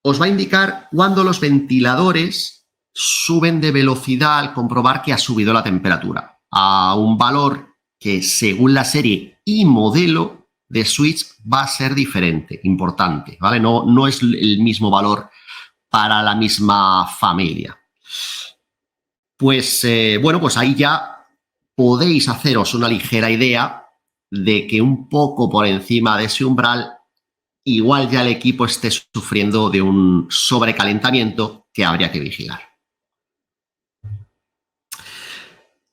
os va a indicar cuándo los ventiladores suben de velocidad al comprobar que ha subido la temperatura a un valor que según la serie y modelo de switch va a ser diferente, importante, ¿vale? No es el mismo valor para la misma familia. Pues bueno, pues ahí ya podéis haceros una ligera idea de que un poco por encima de ese umbral igual ya el equipo esté sufriendo de un sobrecalentamiento que habría que vigilar.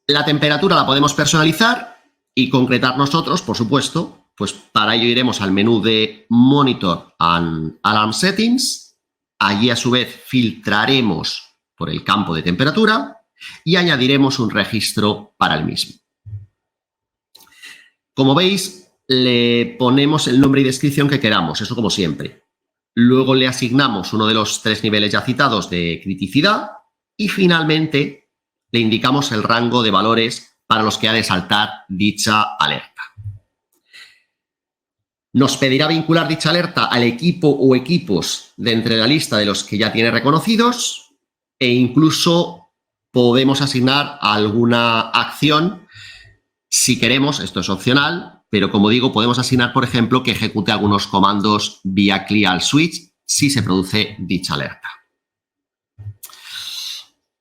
La temperatura la podemos personalizar y concretar nosotros, por supuesto, pues para ello iremos al menú de Monitor and Alarm Settings. Allí a su vez filtraremos por el campo de temperatura y añadiremos un registro para el mismo. Como veis, le ponemos el nombre y descripción que queramos, eso como siempre. Luego le asignamos uno de los 3 niveles ya citados de criticidad y finalmente le indicamos el rango de valores para los que ha de saltar dicha alerta. Nos pedirá vincular dicha alerta al equipo o equipos de entre la lista de los que ya tiene reconocidos e incluso podemos asignar alguna acción si queremos, esto es opcional, pero como digo, podemos asignar, por ejemplo, que ejecute algunos comandos vía CLI al switch si se produce dicha alerta.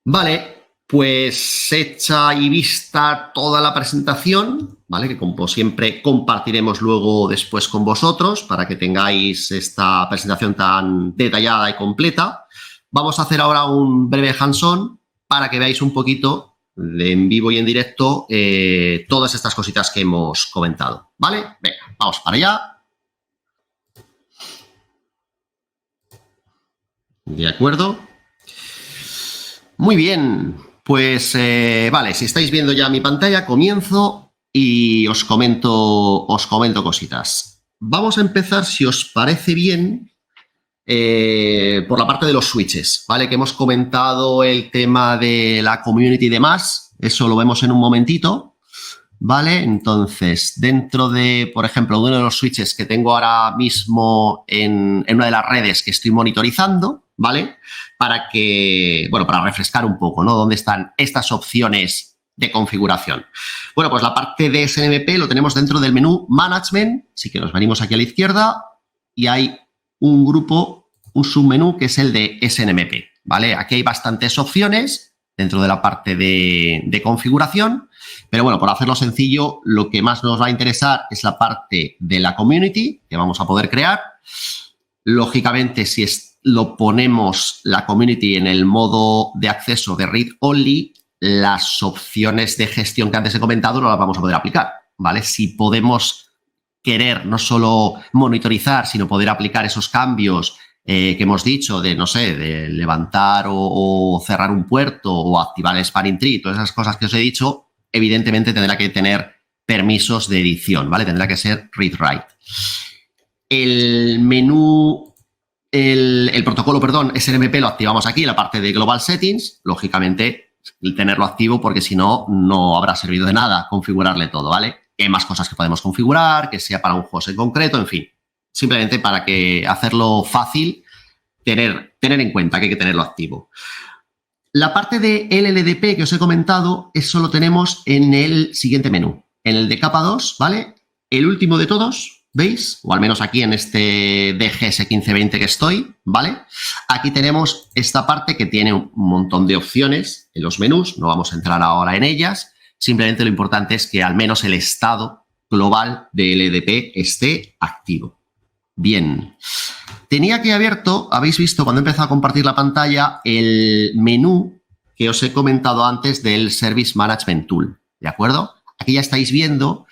Vale, pues hecha y vista toda la presentación, ¿vale? Que como siempre compartiremos luego después con vosotros para que tengáis esta presentación tan detallada y completa. Vamos a hacer ahora un breve hands-on para que veáis un poquito en vivo y en directo todas estas cositas que hemos comentado, ¿vale? Venga, vamos para allá. De acuerdo. Muy bien, pues vale, si estáis viendo ya mi pantalla, comienzo y os comento cositas. Vamos a empezar, si os parece bien, por la parte de los switches, ¿vale? Que hemos comentado el tema de la community y demás, eso lo vemos en un momentito, ¿vale? Entonces, dentro de, por ejemplo, uno de los switches que tengo ahora mismo en una de las redes que estoy monitorizando, ¿vale? Para que, bueno, para refrescar un poco, ¿no? ¿Dónde están estas opciones de configuración? Bueno, pues la parte de SNMP lo tenemos dentro del menú Management, así que nos venimos aquí a la izquierda y hay un grupo, un submenú que es el de SNMP, ¿vale? Aquí hay bastantes opciones dentro de la parte de configuración, pero bueno, por hacerlo sencillo, lo que más nos va a interesar es la parte de la community que vamos a poder crear. Lógicamente, si lo ponemos la community en el modo de acceso de read only, las opciones de gestión que antes he comentado no las vamos a poder aplicar, ¿vale? Si podemos querer no solo monitorizar, sino poder aplicar esos cambios que hemos dicho de, no sé, de levantar o cerrar un puerto o activar el spanning tree, todas esas cosas que os he dicho, evidentemente tendrá que tener permisos de edición, ¿vale? Tendrá que ser read-write. El menú, el protocolo, perdón, SNMP lo activamos aquí en la parte de Global Settings. Lógicamente, tenerlo activo porque si no, no habrá servido de nada configurarle todo, ¿vale? Hay más cosas que podemos configurar, que sea para un host en concreto, en fin. Simplemente para que hacerlo fácil, tener en cuenta que hay que tenerlo activo. La parte de LLDP que os he comentado, eso lo tenemos en el siguiente menú. En el de capa 2, ¿vale? El último de todos, ¿veis? O al menos aquí en este DGS 1520 que estoy, ¿vale? Aquí tenemos esta parte que tiene un montón de opciones en los menús. No vamos a entrar ahora en ellas. Simplemente lo importante es que al menos el estado global de LLDP esté activo. Bien. Tenía aquí abierto, habéis visto cuando he empezado a compartir la pantalla, el menú que os he comentado antes del Service Management Tool, ¿de acuerdo? Aquí ya estáis viendo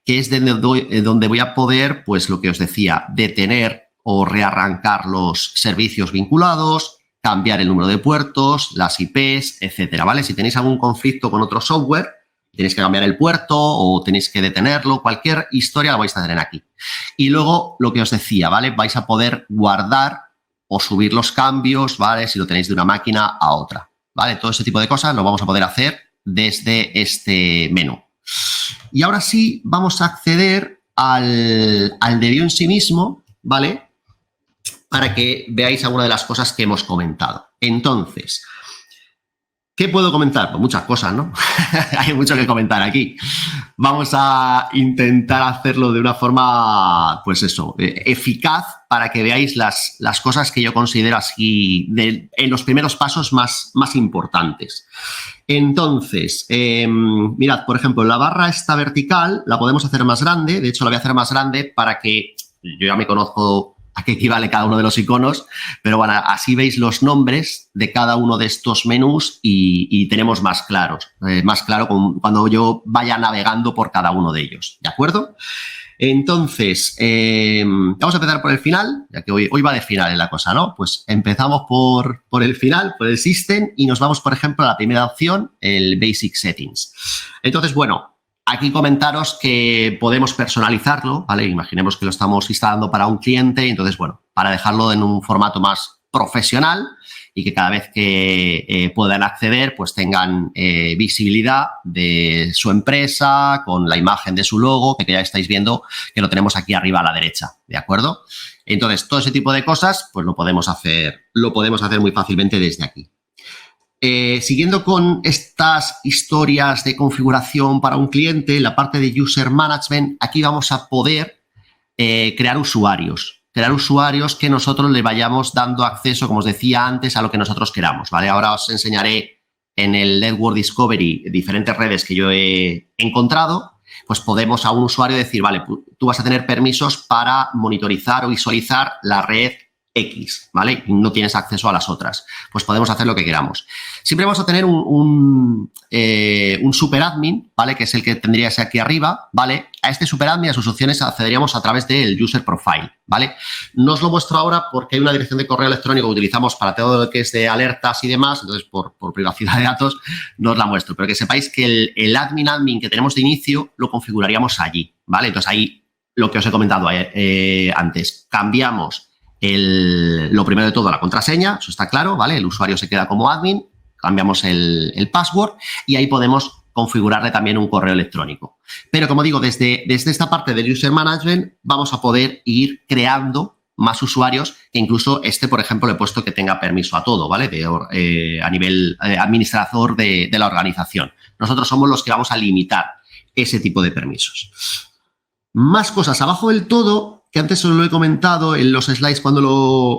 que es donde voy a poder, pues lo que os decía, detener o rearrancar los servicios vinculados, cambiar el número de puertos, las IPs, etcétera, ¿vale? Si tenéis algún conflicto con otro software, tenéis que cambiar el puerto o tenéis que detenerlo, cualquier historia la vais a tener aquí. Y luego, lo que os decía, ¿vale? Vais a poder guardar o subir los cambios, ¿vale? Si lo tenéis de una máquina a otra, ¿vale? Todo ese tipo de cosas lo vamos a poder hacer desde este menú. Y ahora sí, vamos a acceder al DBU en sí mismo, ¿vale? Para que veáis alguna de las cosas que hemos comentado. Entonces, ¿qué puedo comentar? Pues muchas cosas, ¿no? Hay mucho que comentar aquí. Vamos a intentar hacerlo de una forma, pues eso, eficaz para que veáis las cosas que yo considero así en los primeros pasos más importantes. Entonces, mirad, por ejemplo, la barra esta vertical la podemos hacer más grande. De hecho, la voy a hacer más grande para que yo ya me conozco a qué equivale cada uno de los iconos, pero bueno, así veis los nombres de cada uno de estos menús y tenemos más claro cuando yo vaya navegando por cada uno de ellos, ¿de acuerdo? Entonces, vamos a empezar por el final, ya que hoy va de final en la cosa, ¿no? Pues empezamos por el final, por el System, y nos vamos, por ejemplo, a la primera opción, el Basic Settings. Entonces, bueno, aquí comentaros que podemos personalizarlo, ¿vale? Imaginemos que lo estamos instalando para un cliente, entonces, bueno, para dejarlo en un formato más profesional y que cada vez que puedan acceder, pues tengan visibilidad de su empresa con la imagen de su logo, que ya estáis viendo que lo tenemos aquí arriba a la derecha, ¿de acuerdo? Entonces, todo ese tipo de cosas, pues lo podemos hacer muy fácilmente desde aquí. Siguiendo con estas historias de configuración para un cliente, la parte de User Management, aquí vamos a poder crear usuarios que nosotros le vayamos dando acceso, como os decía antes, a lo que nosotros queramos, ¿vale? Ahora os enseñaré en el Network Discovery diferentes redes que yo he encontrado, pues podemos a un usuario decir, vale, tú vas a tener permisos para monitorizar o visualizar la red X, ¿vale? Y no tienes acceso a las otras. Pues podemos hacer lo que queramos. Siempre vamos a tener un superadmin, ¿vale? Que es el que tendría ese aquí arriba, ¿vale? A este superadmin, a sus opciones, accederíamos a través del user profile, ¿vale? No os lo muestro ahora porque hay una dirección de correo electrónico que utilizamos para todo lo que es de alertas y demás, entonces por privacidad de datos no os la muestro, pero que sepáis que el admin que tenemos de inicio lo configuraríamos allí, ¿vale? Entonces ahí lo que os he comentado antes, cambiamos lo primero de todo, la contraseña, eso está claro, ¿vale? El usuario se queda como admin, cambiamos el password y ahí podemos configurarle también un correo electrónico. Pero como digo, desde esta parte del User Management vamos a poder ir creando más usuarios, que incluso por ejemplo, le he puesto que tenga permiso a todo, ¿vale? A nivel administrador de la organización. Nosotros somos los que vamos a limitar ese tipo de permisos. Más cosas. Abajo del todo, que antes os lo he comentado en los slides cuando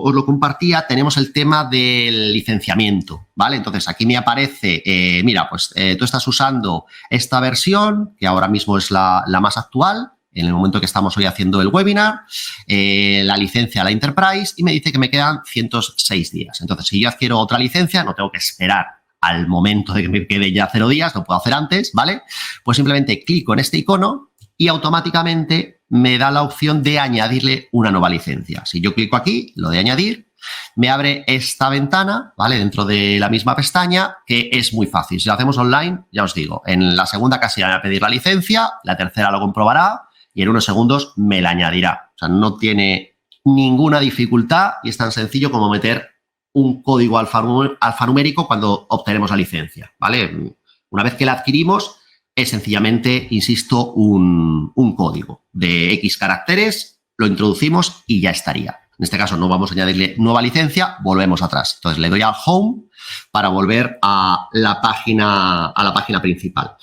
os lo compartía, tenemos el tema del licenciamiento, ¿vale? Entonces, aquí me aparece, mira, pues tú estás usando esta versión, que ahora mismo es la más actual, en el momento que estamos hoy haciendo el webinar, la licencia a la Enterprise, y me dice que me quedan 106 días. Entonces, si yo adquiero otra licencia, no tengo que esperar al momento de que me quede ya 0 días, lo puedo hacer antes, ¿vale? Pues simplemente clico en este icono y automáticamente me da la opción de añadirle una nueva licencia. Si yo clico aquí, lo de añadir, me abre esta ventana, ¿vale? Dentro de la misma pestaña, que es muy fácil. Si lo hacemos online, ya os digo, en la segunda casilla me va a pedir la licencia, la tercera lo comprobará y en unos segundos me la añadirá. O sea, no tiene ninguna dificultad y es tan sencillo como meter un código alfanumérico cuando obtenemos la licencia, ¿vale? Una vez que la adquirimos, es sencillamente, insisto, un código de X caracteres, lo introducimos y ya estaría. En este caso no vamos a añadirle nueva licencia, volvemos atrás. Entonces le doy al Home para volver a la página principal.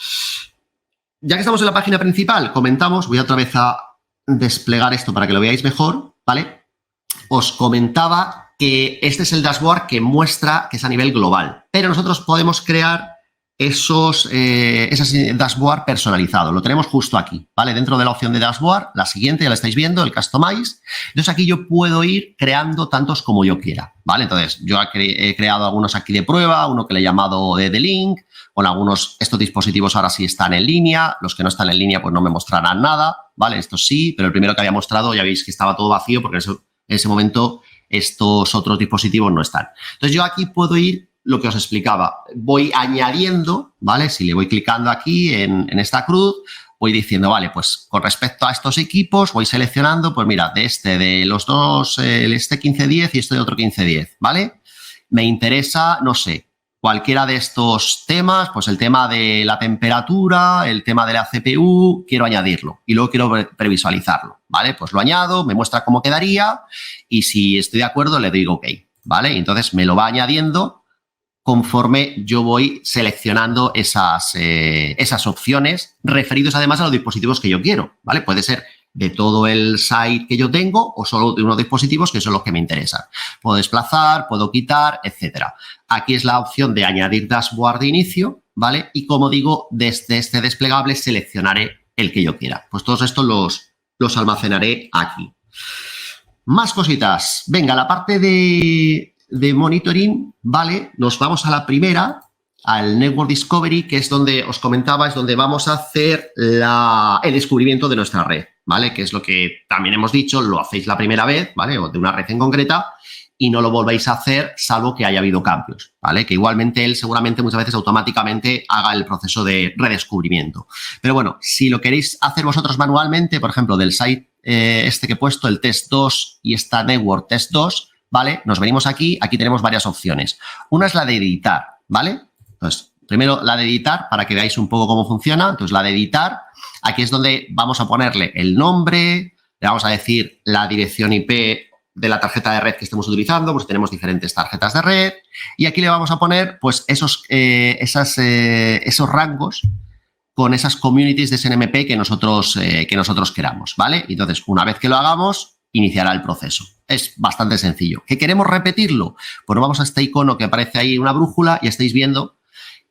Ya que estamos en la página principal, comentamos, voy otra vez a desplegar esto para que lo veáis mejor, ¿vale? Os comentaba que este es el dashboard que muestra que es a nivel global, pero nosotros podemos crear esas dashboard personalizado. Lo tenemos justo aquí, ¿vale? Dentro de la opción de dashboard, la siguiente, ya la estáis viendo, el Customize. Entonces aquí yo puedo ir creando tantos como yo quiera, ¿vale? Entonces yo he creado algunos aquí de prueba, uno que le he llamado de The Link, con algunos, estos dispositivos ahora sí están en línea, los que no están en línea pues no me mostrarán nada, ¿vale? Estos sí, pero el primero que había mostrado ya veis que estaba todo vacío porque en ese momento estos otros dispositivos no están. Entonces yo aquí puedo ir lo que os explicaba, voy añadiendo, ¿vale? Si le voy clicando aquí en esta cruz, voy diciendo, vale, pues con respecto a estos equipos, voy seleccionando, pues mira, de los dos, este 1510 y este de otro 1510, ¿vale? Me interesa, no sé, cualquiera de estos temas, pues el tema de la temperatura, el tema de la CPU, quiero añadirlo y luego quiero previsualizarlo, ¿vale? Pues lo añado, me muestra cómo quedaría y si estoy de acuerdo le digo OK, ¿vale? Y entonces me lo va añadiendo conforme yo voy seleccionando esas opciones referidos además a los dispositivos que yo quiero, ¿vale? Puede ser de todo el site que yo tengo o solo de unos dispositivos que son los que me interesan. Puedo desplazar, puedo quitar, etcétera. Aquí es la opción de añadir dashboard de inicio, ¿vale? Y como digo, desde este desplegable seleccionaré el que yo quiera. Pues todos estos los almacenaré aquí. Más cositas. Venga, la parte de monitoring, ¿vale? Nos vamos a la primera, al Network Discovery, que es donde os comentaba, es donde vamos a hacer el descubrimiento de nuestra red, ¿vale? Que es lo que también hemos dicho, lo hacéis la primera vez, ¿vale? O de una red en concreta y no lo volvéis a hacer salvo que haya habido cambios, ¿vale? Que igualmente él seguramente muchas veces automáticamente haga el proceso de redescubrimiento. Pero bueno, si lo queréis hacer vosotros manualmente, por ejemplo, del site este que he puesto, el test 2 y esta network test 2, ¿vale? Nos venimos aquí tenemos varias opciones. Una es la de editar, ¿vale? Entonces, primero la de editar para que veáis un poco cómo funciona. Entonces, la de editar, aquí es donde vamos a ponerle el nombre, le vamos a decir la dirección IP de la tarjeta de red que estemos utilizando, pues tenemos diferentes tarjetas de red y aquí le vamos a poner pues esos rangos con esas communities de SNMP que nosotros queramos, ¿vale? Entonces, una vez que lo hagamos, iniciará el proceso. Es bastante sencillo. ¿Qué queremos repetirlo? Pues vamos a este icono que aparece ahí, una brújula, y estáis viendo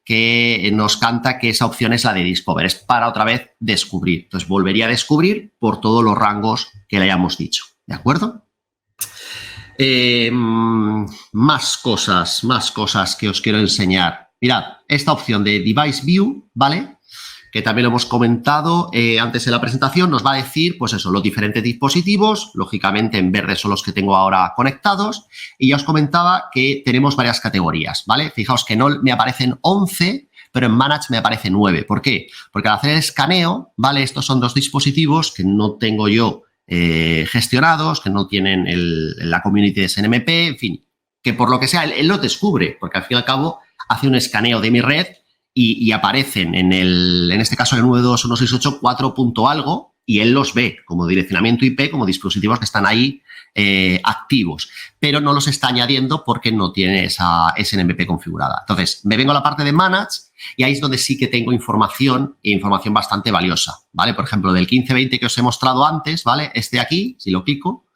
que nos canta que esa opción es la de Discover. Es para otra vez descubrir. Entonces, volvería a descubrir por todos los rangos que le hayamos dicho. ¿De acuerdo? Más cosas que os quiero enseñar. Mirad, esta opción de Device View, ¿vale? Que también lo hemos comentado antes en la presentación, nos va a decir, pues eso, los diferentes dispositivos, lógicamente en verde son los que tengo ahora conectados, y ya os comentaba que tenemos varias categorías, ¿vale? Fijaos que no me aparecen 11, pero en Manage me aparece 9. ¿Por qué? Porque al hacer el escaneo, ¿vale? Estos son dos dispositivos que no tengo yo gestionados, que no tienen la community de SNMP, en fin, que por lo que sea, él lo descubre, porque al fin y al cabo hace un escaneo de mi red y aparecen en este caso en el 92168 4 punto algo y él los ve como direccionamiento IP, como dispositivos que están ahí activos, pero no los está añadiendo porque no tiene esa SNMP configurada. Entonces, me vengo a la parte de Manage y ahí es donde sí que tengo información e información bastante valiosa, ¿vale? Por ejemplo, del 1520 que os he mostrado antes, ¿vale? Este de aquí, si lo clico,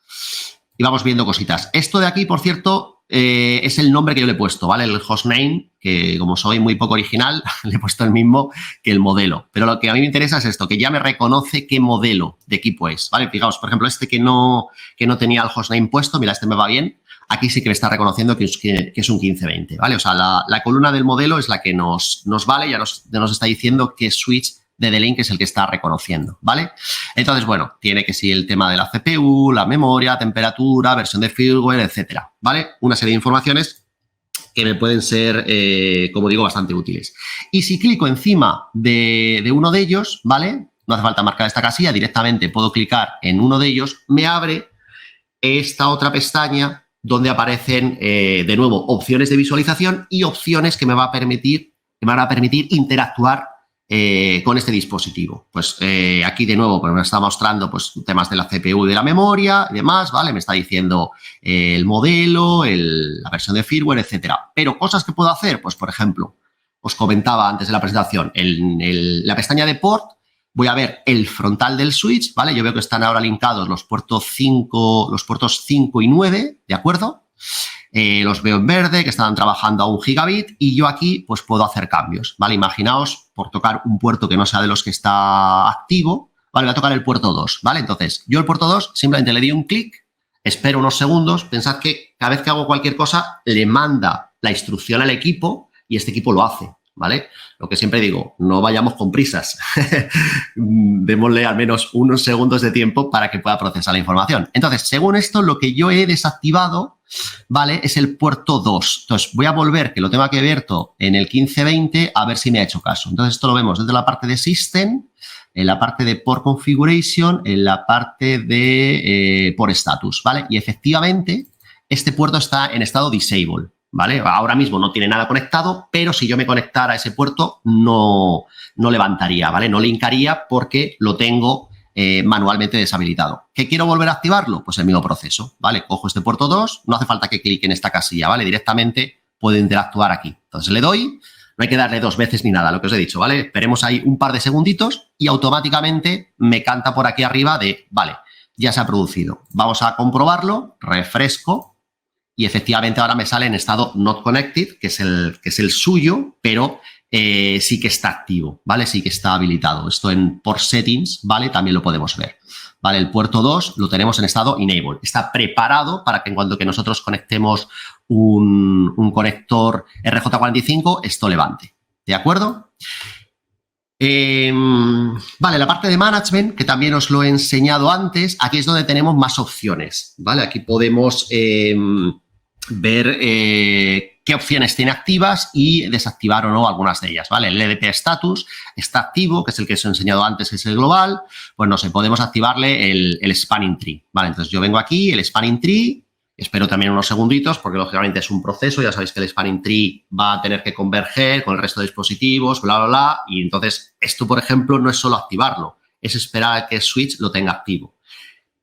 y vamos viendo cositas. Esto de aquí, por cierto, es el nombre que yo le he puesto, ¿vale? El hostname, que como soy muy poco original, le he puesto el mismo que el modelo. Pero lo que a mí me interesa es esto, que ya me reconoce qué modelo de equipo es, ¿vale? Fijaos, por ejemplo, este que no tenía el hostname puesto, mira, este me va bien. Aquí sí que me está reconociendo que es un 1520, ¿vale? O sea, la columna del modelo es la que nos vale, ya nos está diciendo qué switch de D-Lane, que es el que está reconociendo, ¿vale? Entonces, bueno, tiene que ser el tema de la CPU, la memoria, temperatura, versión de firmware, etcétera, ¿vale? Una serie de informaciones que me pueden ser, como digo, bastante útiles. Y si clico encima de uno de ellos, ¿vale? No hace falta marcar esta casilla, directamente puedo clicar en uno de ellos, me abre esta otra pestaña donde aparecen, de nuevo, opciones de visualización y opciones que me van a permitir interactuar con este dispositivo. Pues aquí, de nuevo, pues me está mostrando pues, temas de la CPU y de la memoria y demás, ¿vale? Me está diciendo el modelo, la versión de firmware, etcétera. Pero cosas que puedo hacer, pues, por ejemplo, os comentaba antes de la presentación, en la pestaña de port voy a ver el frontal del switch, ¿vale? Yo veo que están ahora linkados los puertos 5 y 9, ¿de acuerdo? Los veo en verde, que están trabajando a 1 gigabit y yo aquí pues puedo hacer cambios, ¿vale? Imaginaos, por tocar un puerto que no sea de los que está activo, ¿vale? Voy a tocar el puerto 2, ¿vale? Entonces, yo el puerto 2 simplemente le doy un clic, espero unos segundos, pensad que cada vez que hago cualquier cosa le manda la instrucción al equipo y este equipo lo hace, ¿vale? Lo que siempre digo, no vayamos con prisas. Démosle al menos unos segundos de tiempo para que pueda procesar la información. Entonces, según esto, lo que yo he desactivado, ¿vale? Es el puerto 2. Entonces, voy a volver, que lo tengo aquí abierto en el 1520, a ver si me ha hecho caso. Entonces, esto lo vemos desde la parte de System, en la parte de Port Configuration, en la parte de Port Status, ¿vale? Y efectivamente, este puerto está en estado Disable, ¿vale? Ahora mismo no tiene nada conectado, pero si yo me conectara a ese puerto, no levantaría, ¿vale? No linkaría porque lo tengo manualmente deshabilitado. ¿Qué quiero volver a activarlo? Pues el mismo proceso, ¿vale? Cojo este puerto 2, no hace falta que clique en esta casilla, ¿vale? Directamente puedo interactuar aquí. Entonces le doy, no hay que darle 2 veces ni nada, lo que os he dicho, ¿vale? Esperemos ahí un par de segunditos y automáticamente me canta por aquí arriba de, vale, ya se ha producido. Vamos a comprobarlo, refresco y efectivamente ahora me sale en estado not connected, que es el suyo, pero sí que está activo, ¿vale? Sí que está habilitado. Esto en Port Settings, ¿vale? También lo podemos ver, ¿vale? El puerto 2 lo tenemos en estado Enable. Está preparado para que en cuanto que nosotros conectemos un conector RJ45, esto levante, ¿de acuerdo? Vale, la parte de Management, que también os lo he enseñado antes, aquí es donde tenemos más opciones, ¿vale? Aquí podemos ver qué opciones tiene activas y desactivar o no algunas de ellas, ¿vale? El LDP Status está activo, que es el que os he enseñado antes, que es el global. Pues no sé, podemos activarle el Spanning Tree, ¿vale? Entonces yo vengo aquí, el Spanning Tree, espero también unos segunditos porque lógicamente es un proceso, ya sabéis que el Spanning Tree va a tener que converger con el resto de dispositivos, bla, bla, bla, y entonces esto, por ejemplo, no es solo activarlo, es esperar a que el switch lo tenga activo.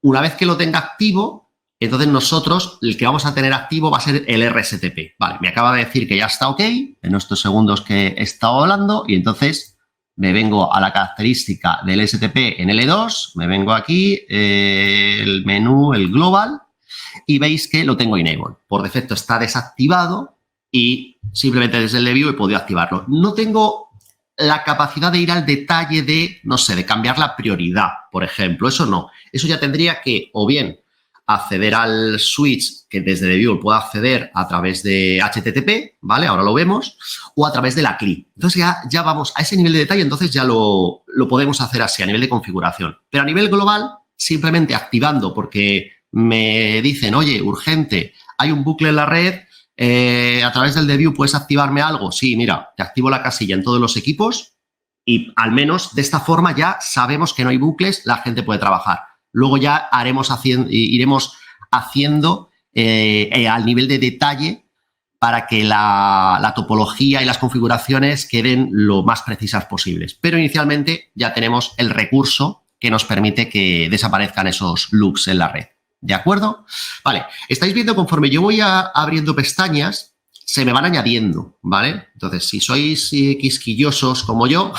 Una vez que lo tenga activo, entonces nosotros, el que vamos a tener activo va a ser el RSTP. Vale, me acaba de decir que ya está ok en estos segundos que he estado hablando y entonces me vengo a la característica del STP en L2, me vengo aquí, el menú, el global, y veis que lo tengo enable. Por defecto está desactivado y simplemente desde el view he podido activarlo. No tengo la capacidad de ir al detalle de, no sé, de cambiar la prioridad, por ejemplo. Eso no. Eso ya tendría que, o bien, acceder al switch, que desde view pueda acceder a través de HTTP, ¿vale? Ahora lo vemos, o a través de la CLI. Entonces ya vamos a ese nivel de detalle, entonces ya lo podemos hacer así, a nivel de configuración. Pero a nivel global, simplemente activando, porque me dicen, oye, urgente, hay un bucle en la red, a través del view puedes activarme algo. Sí, mira, te activo la casilla en todos los equipos y al menos de esta forma ya sabemos que no hay bucles, la gente puede trabajar. Luego ya iremos haciendo al nivel de detalle para que la topología y las configuraciones queden lo más precisas posibles. Pero inicialmente ya tenemos el recurso que nos permite que desaparezcan esos loops en la red. ¿De acuerdo? Vale, estáis viendo conforme yo voy abriendo pestañas, se me van añadiendo, ¿vale? Entonces, si sois quisquillosos como yo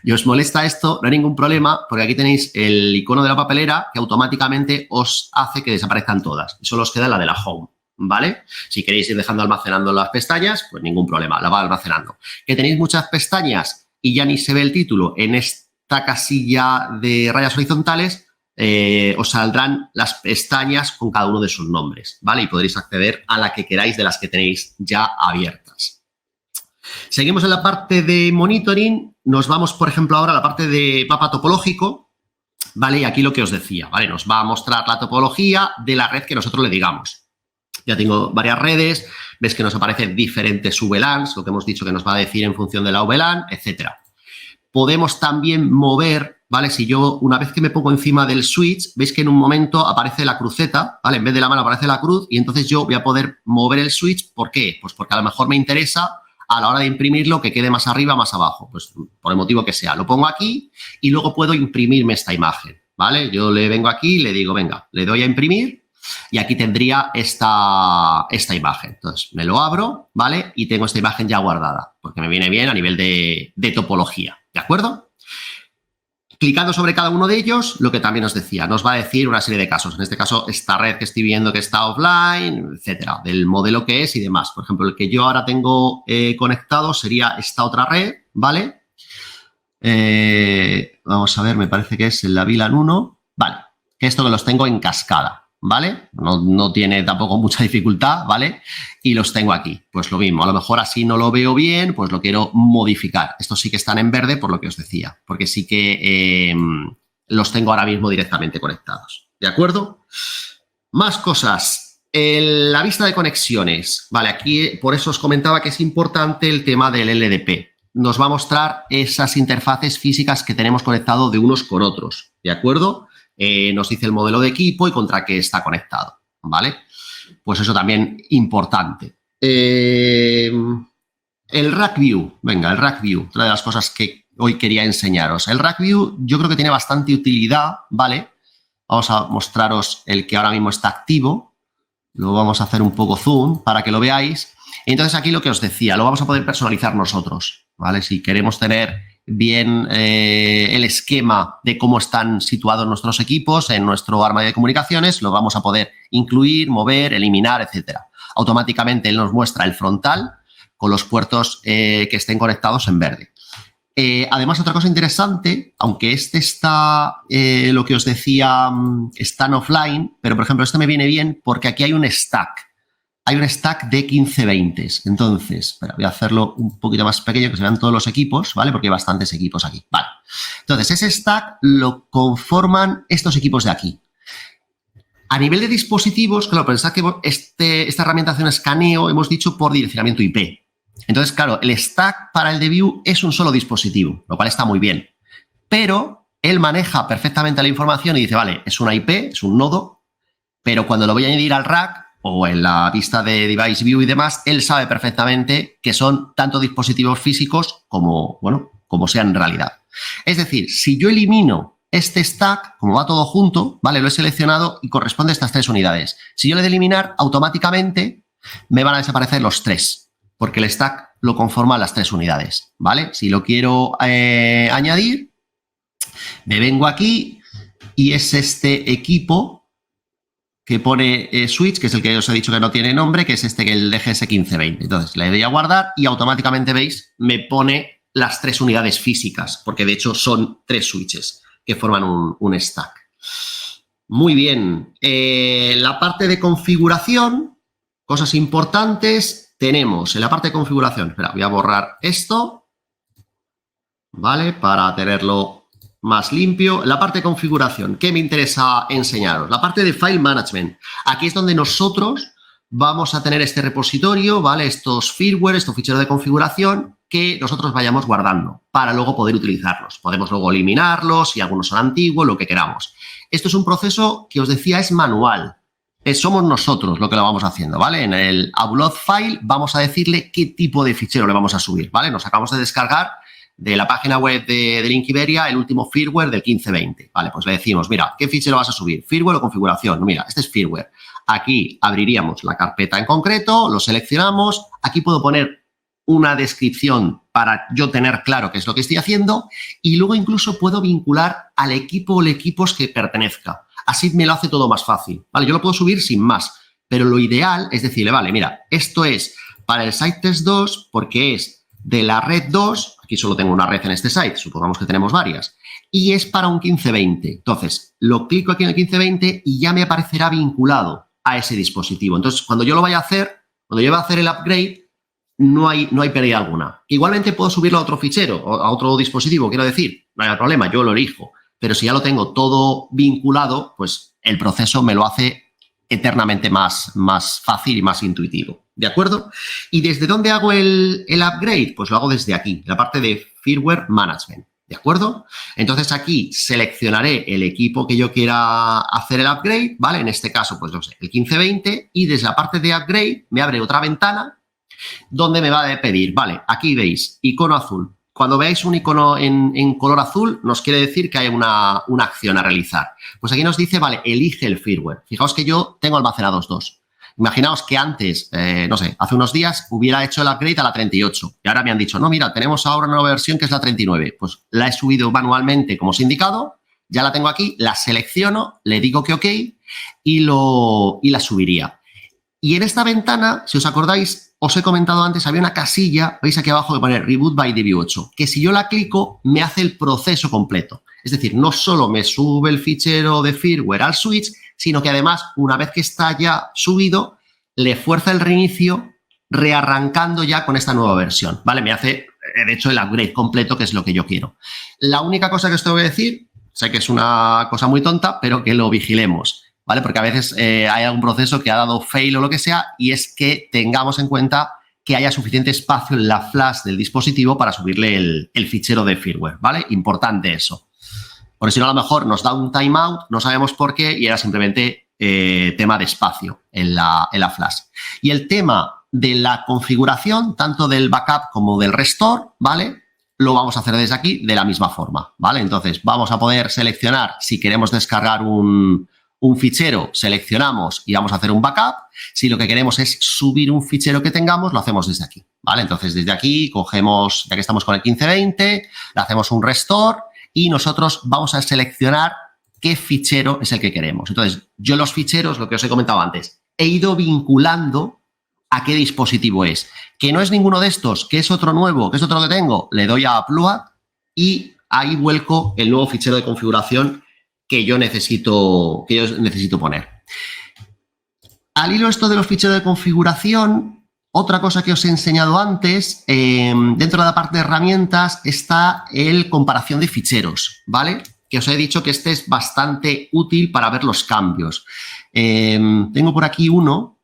y os molesta esto, no hay ningún problema, porque aquí tenéis el icono de la papelera que automáticamente os hace que desaparezcan todas. Y solo os queda la de la home, ¿vale? Si queréis ir dejando almacenando las pestañas, pues ningún problema, la va almacenando. Que tenéis muchas pestañas y ya ni se ve el título en esta casilla de rayas horizontales, os saldrán las pestañas con cada uno de sus nombres, ¿vale? Y podréis acceder a la que queráis de las que tenéis ya abiertas. Seguimos en la parte de monitoring, nos vamos, por ejemplo, ahora a la parte de mapa topológico, ¿vale? Y aquí lo que os decía, ¿vale? Nos va a mostrar la topología de la red que nosotros le digamos. Ya tengo varias redes, ves que nos aparecen diferentes VLANs, lo que hemos dicho que nos va a decir en función de la VLAN, etcétera. Podemos también mover, ¿vale? Si yo, una vez que me pongo encima del switch, veis que en un momento aparece la cruceta, ¿vale? En vez de la mano aparece la cruz y entonces yo voy a poder mover el switch. ¿Por qué? Pues porque a lo mejor me interesa a la hora de imprimirlo que quede más arriba, más abajo, pues por el motivo que sea. Lo pongo aquí y luego puedo imprimirme esta imagen, ¿vale? Yo le vengo aquí y le digo, venga, le doy a imprimir y aquí tendría esta imagen. Entonces, me lo abro, ¿vale? Y tengo esta imagen ya guardada, porque me viene bien a nivel de topología, ¿de acuerdo? Clicando sobre cada uno de ellos, lo que también os decía, nos va a decir una serie de casos. En este caso, esta red que estoy viendo que está offline, etcétera, del modelo que es y demás. Por ejemplo, el que yo ahora tengo conectado sería esta otra red, ¿vale? Vamos a ver, me parece que es la VLAN 1, ¿vale? Que esto que los tengo en cascada, ¿vale? No tiene tampoco mucha dificultad, ¿vale? Y los tengo aquí. Pues lo mismo, a lo mejor así no lo veo bien, pues lo quiero modificar. Estos sí que están en verde por lo que os decía, porque sí que los tengo ahora mismo directamente conectados, ¿de acuerdo? Más cosas. La vista de conexiones, ¿vale? Aquí por eso os comentaba que es importante el tema del LDP. Nos va a mostrar esas interfaces físicas que tenemos conectado de unos con otros, ¿de acuerdo? Nos dice el modelo de equipo y contra qué está conectado, ¿vale? Pues eso también importante. El Rack View, venga, el Rack View, otra de las cosas que hoy quería enseñaros. El Rack View yo creo que tiene bastante utilidad, ¿vale? Vamos a mostraros el que ahora mismo está activo. Lo vamos a hacer un poco zoom para que lo veáis. Entonces aquí lo que os decía, lo vamos a poder personalizar nosotros, ¿vale? Si queremos tener bien el esquema de cómo están situados nuestros equipos en nuestro armario de comunicaciones, lo vamos a poder incluir, mover, eliminar, etcétera. Automáticamente él nos muestra el frontal con los puertos que estén conectados en verde. Además, otra cosa interesante, aunque este está, lo que os decía, están offline, pero por ejemplo, este me viene bien porque aquí hay un stack. Hay un stack de 1520. Entonces, espera, voy a hacerlo un poquito más pequeño, que se vean todos los equipos, ¿vale? Porque hay bastantes equipos aquí. Vale. Entonces, ese stack lo conforman estos equipos de aquí. A nivel de dispositivos, claro, pensad que esta herramienta hace un escaneo, hemos dicho, por direccionamiento IP. Entonces, claro, el stack para el de View es un solo dispositivo, lo cual está muy bien. Pero él maneja perfectamente la información y dice, vale, es una IP, es un nodo, pero cuando lo voy a añadir al rack, o en la vista de Device View y demás, él sabe perfectamente que son tanto dispositivos físicos como, bueno, como sean en realidad. Es decir, si yo elimino este stack, como va todo junto, ¿vale? Lo he seleccionado y corresponde a estas 3 unidades. Si yo le doy a eliminar, automáticamente me van a desaparecer los 3, porque el stack lo conforman las 3 unidades, ¿vale? Si lo quiero añadir, me vengo aquí y es este equipo que pone switch, que es el que os he dicho que no tiene nombre, que es este, que el DGS 1520. Entonces, le doy a guardar y automáticamente, ¿veis? Me pone las 3 unidades físicas, porque de hecho son 3 switches que forman un stack. Muy bien. La parte de configuración, cosas importantes, tenemos en la parte de configuración, espera, voy a borrar esto, ¿vale? Para tenerlo más limpio. La parte de configuración, ¿qué me interesa enseñaros? La parte de File Management. Aquí es donde nosotros vamos a tener este repositorio, ¿vale? Estos firmware, estos ficheros de configuración que nosotros vayamos guardando para luego poder utilizarlos. Podemos luego eliminarlos, si algunos son antiguos, lo que queramos. Esto es un proceso que os decía es manual. Somos nosotros lo que lo vamos haciendo, ¿vale? En el upload file vamos a decirle qué tipo de fichero le vamos a subir, ¿vale? Nos acabamos de descargar de la página web de Linkiberia el último firmware del 1520. Vale, pues le decimos, mira, ¿qué fichero vas a subir? ¿Firmware o configuración? Mira, este es firmware. Aquí abriríamos la carpeta en concreto, lo seleccionamos. Aquí puedo poner una descripción para yo tener claro qué es lo que estoy haciendo y luego incluso puedo vincular al equipo o equipos que pertenezca. Así me lo hace todo más fácil. Vale, yo lo puedo subir sin más, pero lo ideal es decirle, vale, mira, esto es para el site test 2 porque es de la red 2, aquí solo tengo una red en este site, supongamos que tenemos varias, y es para un 1520. Entonces, lo clico aquí en el 1520 y ya me aparecerá vinculado a ese dispositivo. Entonces, cuando yo lo vaya a hacer, cuando yo vaya a hacer el upgrade, no hay pérdida alguna. Igualmente puedo subirlo a otro fichero, o a otro dispositivo, quiero decir, no hay problema, yo lo elijo. Pero si ya lo tengo todo vinculado, pues el proceso me lo hace eternamente más fácil y más intuitivo. ¿De acuerdo? ¿Y desde dónde hago el upgrade? Pues lo hago desde aquí, la parte de Firmware Management. ¿De acuerdo? Entonces aquí seleccionaré el equipo que yo quiera hacer el upgrade, ¿vale? En este caso, pues no sé, el 1520, y desde la parte de upgrade me abre otra ventana donde me va a pedir, vale, aquí veis, icono azul. Cuando veáis un icono en color azul, nos quiere decir que hay una acción a realizar. Pues aquí nos dice, vale, elige el firmware. Fijaos que yo tengo almacenados dos. Imaginaos que antes, no sé, hace unos días hubiera hecho el upgrade a la 38 y ahora me han dicho, no, mira, tenemos ahora una nueva versión que es la 39. Pues la he subido manualmente como os he indicado, ya la tengo aquí, la selecciono, le digo que ok y la subiría. Y en esta ventana, si os acordáis, os he comentado antes, había una casilla, veis aquí abajo que pone Reboot by Debiu 8, que si yo la clico me hace el proceso completo. Es decir, no solo me sube el fichero de firmware al switch, sino que además, una vez que está ya subido, le fuerza el reinicio rearrancando ya con esta nueva versión, ¿vale? Me hace, de hecho, el upgrade completo, que es lo que yo quiero. La única cosa que os tengo que decir, sé que es una cosa muy tonta, pero que lo vigilemos, ¿vale? Porque a veces hay algún proceso que ha dado fail o lo que sea, y es que tengamos en cuenta que haya suficiente espacio en la flash del dispositivo para subirle el fichero de firmware, ¿vale? Importante eso. Porque si no, a lo mejor nos da un timeout, no sabemos por qué, y era simplemente tema de espacio en la flash. Y el tema de la configuración, tanto del backup como del restore, ¿vale? Lo vamos a hacer desde aquí de la misma forma, ¿vale? Entonces, vamos a poder seleccionar si queremos descargar un fichero, seleccionamos y vamos a hacer un backup. Si lo que queremos es subir un fichero que tengamos, lo hacemos desde aquí, ¿vale? Entonces, desde aquí cogemos, ya que estamos con el 1520, le hacemos un restore y nosotros vamos a seleccionar qué fichero es el que queremos. Entonces, yo los ficheros, lo que os he comentado antes, he ido vinculando a qué dispositivo es. Que no es ninguno de estos, que es otro nuevo, que es otro que tengo, le doy a Upload y ahí vuelco el nuevo fichero de configuración que yo necesito poner. Al hilo esto de los ficheros de configuración, otra cosa que os he enseñado antes, dentro de la parte de herramientas está el comparación de ficheros, ¿vale? Que os he dicho que este es bastante útil para ver los cambios. Tengo por aquí uno,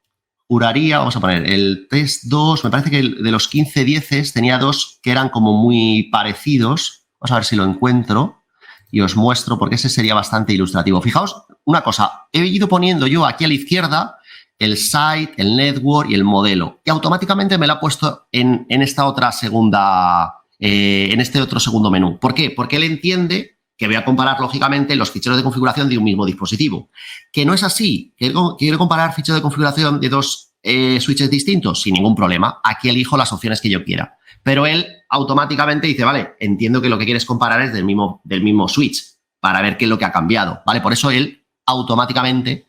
juraría, vamos a poner el test 2, me parece que de los 1510 tenía dos que eran como muy parecidos. Vamos a ver si lo encuentro y os muestro porque ese sería bastante ilustrativo. Fijaos una cosa, he ido poniendo yo aquí a la izquierda el site, el network y el modelo. Y automáticamente me lo ha puesto en esta otra segunda, en este otro segundo menú. ¿Por qué? Porque él entiende que voy a comparar, lógicamente, los ficheros de configuración de un mismo dispositivo. Que no es así. ¿Quiero comparar ficheros de configuración de dos switches distintos? Sin ningún problema. Aquí elijo las opciones que yo quiera. Pero él automáticamente dice, vale, entiendo que lo que quieres comparar es del mismo switch para ver qué es lo que ha cambiado, ¿vale? Por eso él automáticamente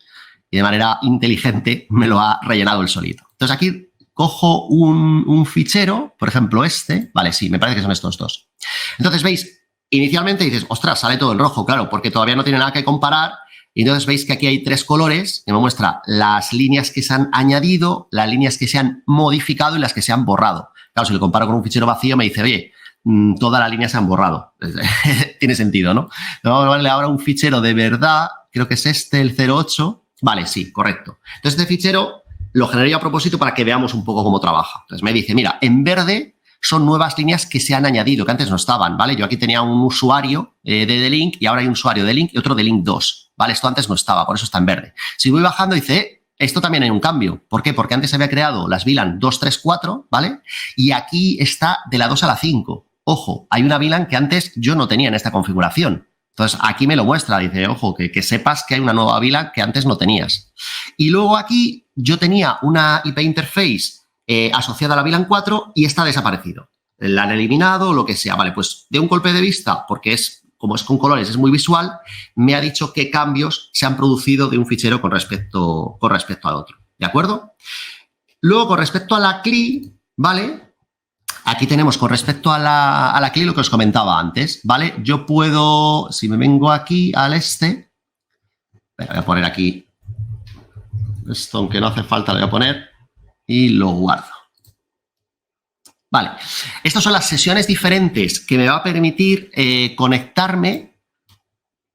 y de manera inteligente me lo ha rellenado él solito. Entonces aquí cojo un fichero, por ejemplo este, vale, sí, me parece que son estos dos. Entonces veis, inicialmente dices, ostras, sale todo en rojo, claro, porque todavía no tiene nada que comparar. Y entonces veis que aquí hay tres colores que me muestra las líneas que se han añadido, las líneas que se han modificado y las que se han borrado. Claro, si lo comparo con un fichero vacío me dice, oye, todas las líneas se han borrado. Tiene sentido, ¿no? Vamos a darle ahora un fichero de verdad, creo que es este, el 08. Vale, sí, correcto. Entonces, este fichero lo generé yo a propósito para que veamos un poco cómo trabaja. Entonces, me dice, mira, en verde son nuevas líneas que se han añadido, que antes no estaban, ¿vale? Yo aquí tenía un usuario de D-Link y ahora hay un usuario de Link y otro de Link 2, ¿vale? Esto antes no estaba, por eso está en verde. Si voy bajando, dice, esto también hay un cambio. ¿Por qué? Porque antes se había creado las VLAN 2, 3, 4, ¿vale? Y aquí está de la 2 a la 5. Ojo, hay una VLAN que antes yo no tenía en esta configuración. Entonces, aquí me lo muestra, dice, ojo, que sepas que hay una nueva VLAN que antes no tenías. Y luego aquí yo tenía una IP interface asociada a la VLAN 4 y está desaparecido. La han eliminado, lo que sea. Vale, pues de un golpe de vista, porque como es con colores, es muy visual, me ha dicho qué cambios se han producido de un fichero con respecto al otro. ¿De acuerdo? Luego, con respecto a la CLI, ¿vale? Aquí tenemos con respecto a la CLI lo que os comentaba antes, ¿vale? Yo puedo, si me vengo aquí al voy a poner aquí, esto aunque no hace falta lo voy a poner y lo guardo. Vale, estas son las sesiones diferentes que me va a permitir conectarme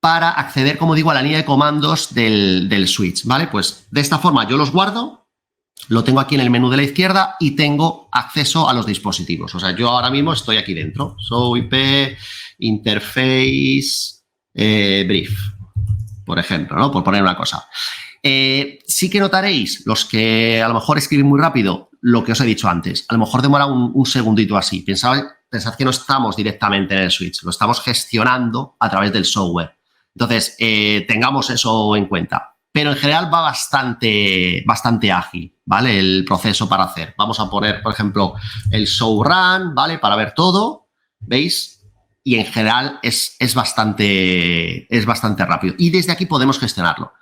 para acceder, como digo, a la línea de comandos del switch, ¿vale? Pues de esta forma yo los guardo, lo tengo aquí en el menú de la izquierda y tengo acceso a los dispositivos. O sea, yo ahora mismo estoy aquí dentro. So IP, interface, brief, por ejemplo, ¿no? Por poner una cosa. Sí que notaréis, los que a lo mejor escriben muy rápido, lo que os he dicho antes. A lo mejor demora un segundito así. Pensad que no estamos directamente en el switch, lo estamos gestionando a través del software. Entonces, tengamos eso en cuenta. Pero en general va bastante ágil, ¿vale? El proceso para hacer. Vamos a poner, por ejemplo, el show run, ¿vale? Para ver todo, ¿veis? Y en general es bastante rápido. Y desde aquí podemos gestionarlo.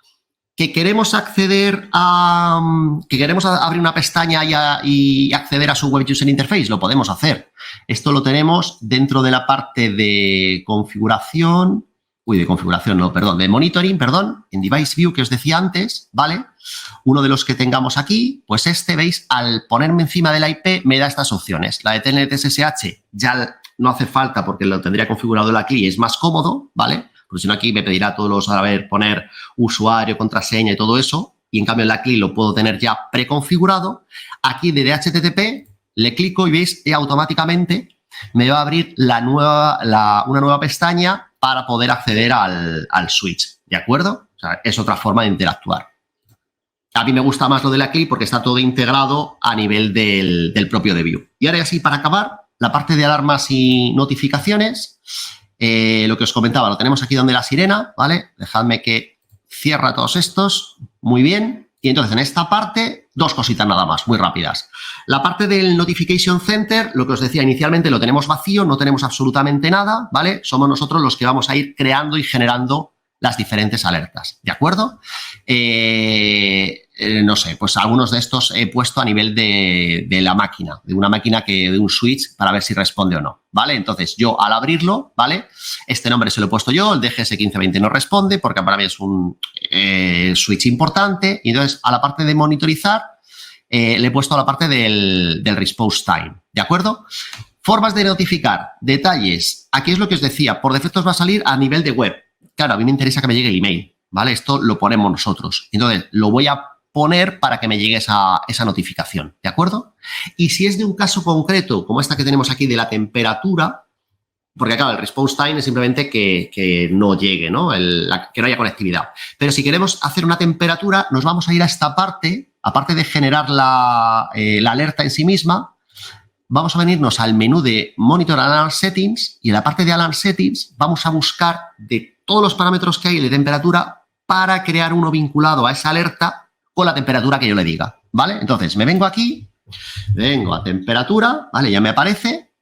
Que queremos acceder a... que queremos abrir una pestaña y acceder a su Web User Interface, lo podemos hacer. Esto lo tenemos dentro de la parte de configuración... de monitoring, en Device View que os decía antes, ¿vale? Uno de los que tengamos aquí, pues veis, al ponerme encima de la IP me da estas opciones. La de Telnet SSH ya no hace falta porque lo tendría configurado en la CLI, es más cómodo, ¿vale? Porque si no aquí me pedirá todos los, poner usuario, contraseña y todo eso, y en cambio en la CLI lo puedo tener ya preconfigurado. Aquí de HTTP le clico y veis que automáticamente me va a abrir una nueva pestaña para poder acceder al switch, ¿de acuerdo? O sea, es otra forma de interactuar. A mí me gusta más lo de la CLI porque está todo integrado a nivel del propio DView. Y ahora sí, para acabar, la parte de alarmas y notificaciones, lo que os comentaba, lo tenemos aquí donde la sirena, ¿vale? Dejadme que cierra todos estos, muy bien. Y entonces en esta parte, dos cositas nada más, muy rápidas. La parte del Notification Center, lo que os decía inicialmente, lo tenemos vacío, no tenemos absolutamente nada, ¿vale? Somos nosotros los que vamos a ir creando y generando las diferentes alertas, ¿de acuerdo? No sé, pues algunos de estos he puesto a nivel de la máquina, de una máquina de un switch para ver si responde o no, ¿vale? Entonces yo al abrirlo, ¿vale? Este nombre se lo he puesto yo, el DGS 1520 no responde porque para mí es un switch importante y entonces a la parte de monitorizar le he puesto a la parte del response time, ¿de acuerdo? Formas de notificar, detalles, aquí es lo que os decía, por defecto os va a salir a nivel de web. Claro, a mí me interesa que me llegue el email, ¿vale? Esto lo ponemos nosotros. Entonces, lo voy a poner para que me llegue esa notificación, ¿de acuerdo? Y si es de un caso concreto, como esta que tenemos aquí de la temperatura, porque claro, el response time es simplemente que no llegue, ¿no? Que no haya conectividad. Pero si queremos hacer una temperatura, nos vamos a ir a esta parte, aparte de generar la alerta en sí misma, vamos a venirnos al menú de Monitor Alarm Settings y en la parte de Alarm Settings vamos a buscar de todos los parámetros que hay de temperatura para crear uno vinculado a esa alerta con la temperatura que yo le diga, ¿vale? Entonces, me vengo aquí, vengo a temperatura, ¿vale? Ya me aparece.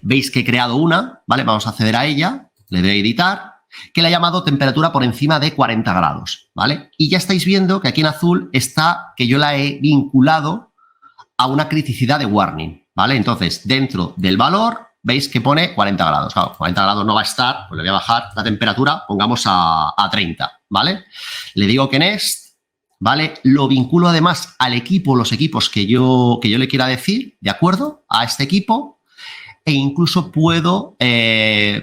Veis que he creado una, ¿vale? Vamos a acceder a ella, le doy a editar, que le he llamado temperatura por encima de 40 grados, ¿vale? Y ya estáis viendo que aquí en azul está que yo la he vinculado a una criticidad de warning, ¿vale? Entonces, dentro del valor, veis que pone 40 grados. Claro, 40 grados no va a estar, pues le voy a bajar la temperatura, pongamos a 30, ¿vale? Le digo que next, ¿vale? Lo vinculo además al equipo, los equipos que yo le quiera decir, ¿de acuerdo? A este equipo e incluso puedo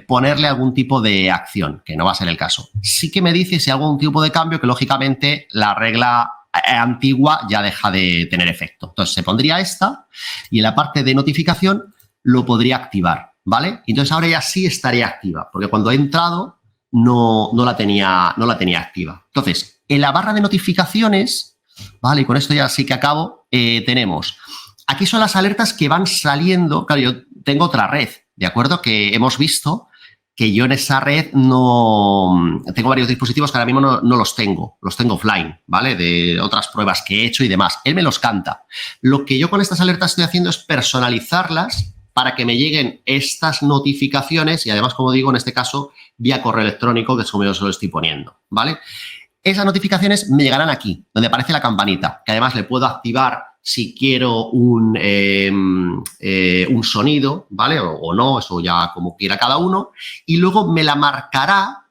ponerle algún tipo de acción, que no va a ser el caso. Sí que me dice si hago un tipo de cambio que, lógicamente, la regla antigua ya deja de tener efecto. Entonces, se pondría esta y en la parte de notificación lo podría activar, ¿vale? Entonces, ahora ya sí estaría activa, porque cuando he entrado no la tenía activa. Entonces, en la barra de notificaciones, ¿vale? Y con esto ya sí que acabo, tenemos... Aquí son las alertas que van saliendo. Claro, yo tengo otra red, ¿de acuerdo? Que hemos visto que yo en esa red no... Tengo varios dispositivos que ahora mismo no los tengo offline, ¿vale? De otras pruebas que he hecho y demás. Él me los canta. Lo que yo con estas alertas estoy haciendo es personalizarlas para que me lleguen estas notificaciones y además, como digo, en este caso, vía correo electrónico, que es como yo se lo estoy poniendo, ¿vale? Esas notificaciones me llegarán aquí, donde aparece la campanita, que además le puedo activar si quiero un sonido, ¿vale? O no, eso ya como quiera cada uno. Y luego me la marcará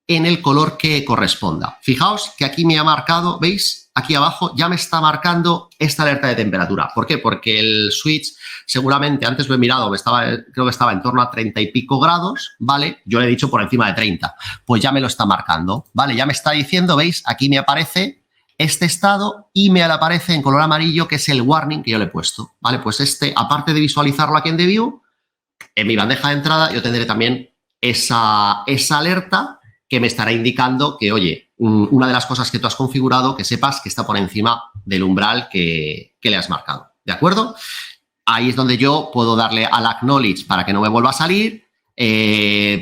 en el color que corresponda. Fijaos que aquí me ha marcado, ¿veis? Aquí abajo ya me está marcando esta alerta de temperatura. ¿Por qué? Porque el switch seguramente, antes lo he mirado, creo que estaba en torno a 30 y pico grados, ¿vale? Yo le he dicho por encima de 30. Pues ya me lo está marcando, ¿vale? Ya me está diciendo, ¿veis? Aquí me aparece este estado y me aparece en color amarillo, que es el warning que yo le he puesto, ¿vale? Pues aparte de visualizarlo aquí en The View, en mi bandeja de entrada yo tendré también esa alerta que me estará indicando que, oye, una de las cosas que tú has configurado, que sepas que está por encima del umbral que le has marcado, ¿de acuerdo? Ahí es donde yo puedo darle al acknowledge para que no me vuelva a salir,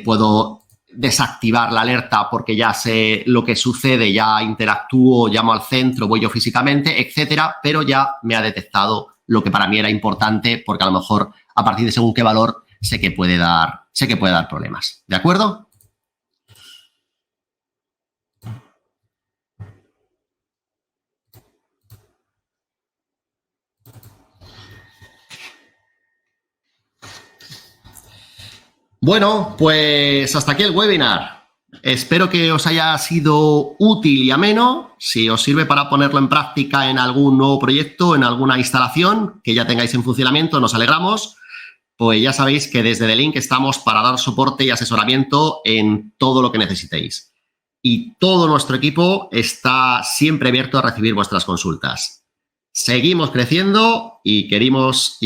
puedo desactivar la alerta porque ya sé lo que sucede, ya interactúo, llamo al centro, voy yo físicamente, etcétera, pero ya me ha detectado lo que para mí era importante porque a lo mejor a partir de según qué valor sé que puede dar problemas, ¿de acuerdo? Bueno, pues hasta aquí el webinar. Espero que os haya sido útil y ameno. Si os sirve para ponerlo en práctica en algún nuevo proyecto, en alguna instalación que ya tengáis en funcionamiento, nos alegramos. Pues ya sabéis que desde The Link estamos para dar soporte y asesoramiento en todo lo que necesitéis. Y todo nuestro equipo está siempre abierto a recibir vuestras consultas. Seguimos creciendo y queremos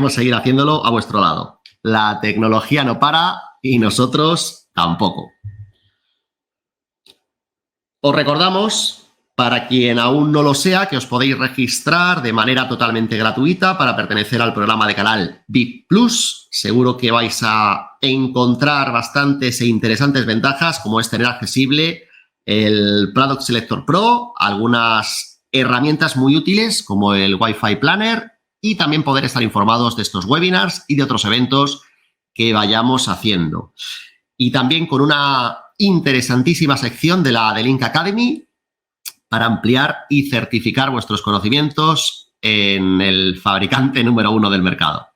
seguir haciéndolo a vuestro lado. La tecnología no para y nosotros tampoco. Os recordamos, para quien aún no lo sea, que os podéis registrar de manera totalmente gratuita para pertenecer al programa de canal VIP Plus. Seguro que vais a encontrar bastantes e interesantes ventajas, como es tener accesible el Product Selector Pro, algunas herramientas muy útiles como el Wi-Fi Planner y también poder estar informados de estos webinars y de otros eventos que vayamos haciendo. Y también con una interesantísima sección de la The Link Academy para ampliar y certificar vuestros conocimientos en el fabricante número 1 del mercado.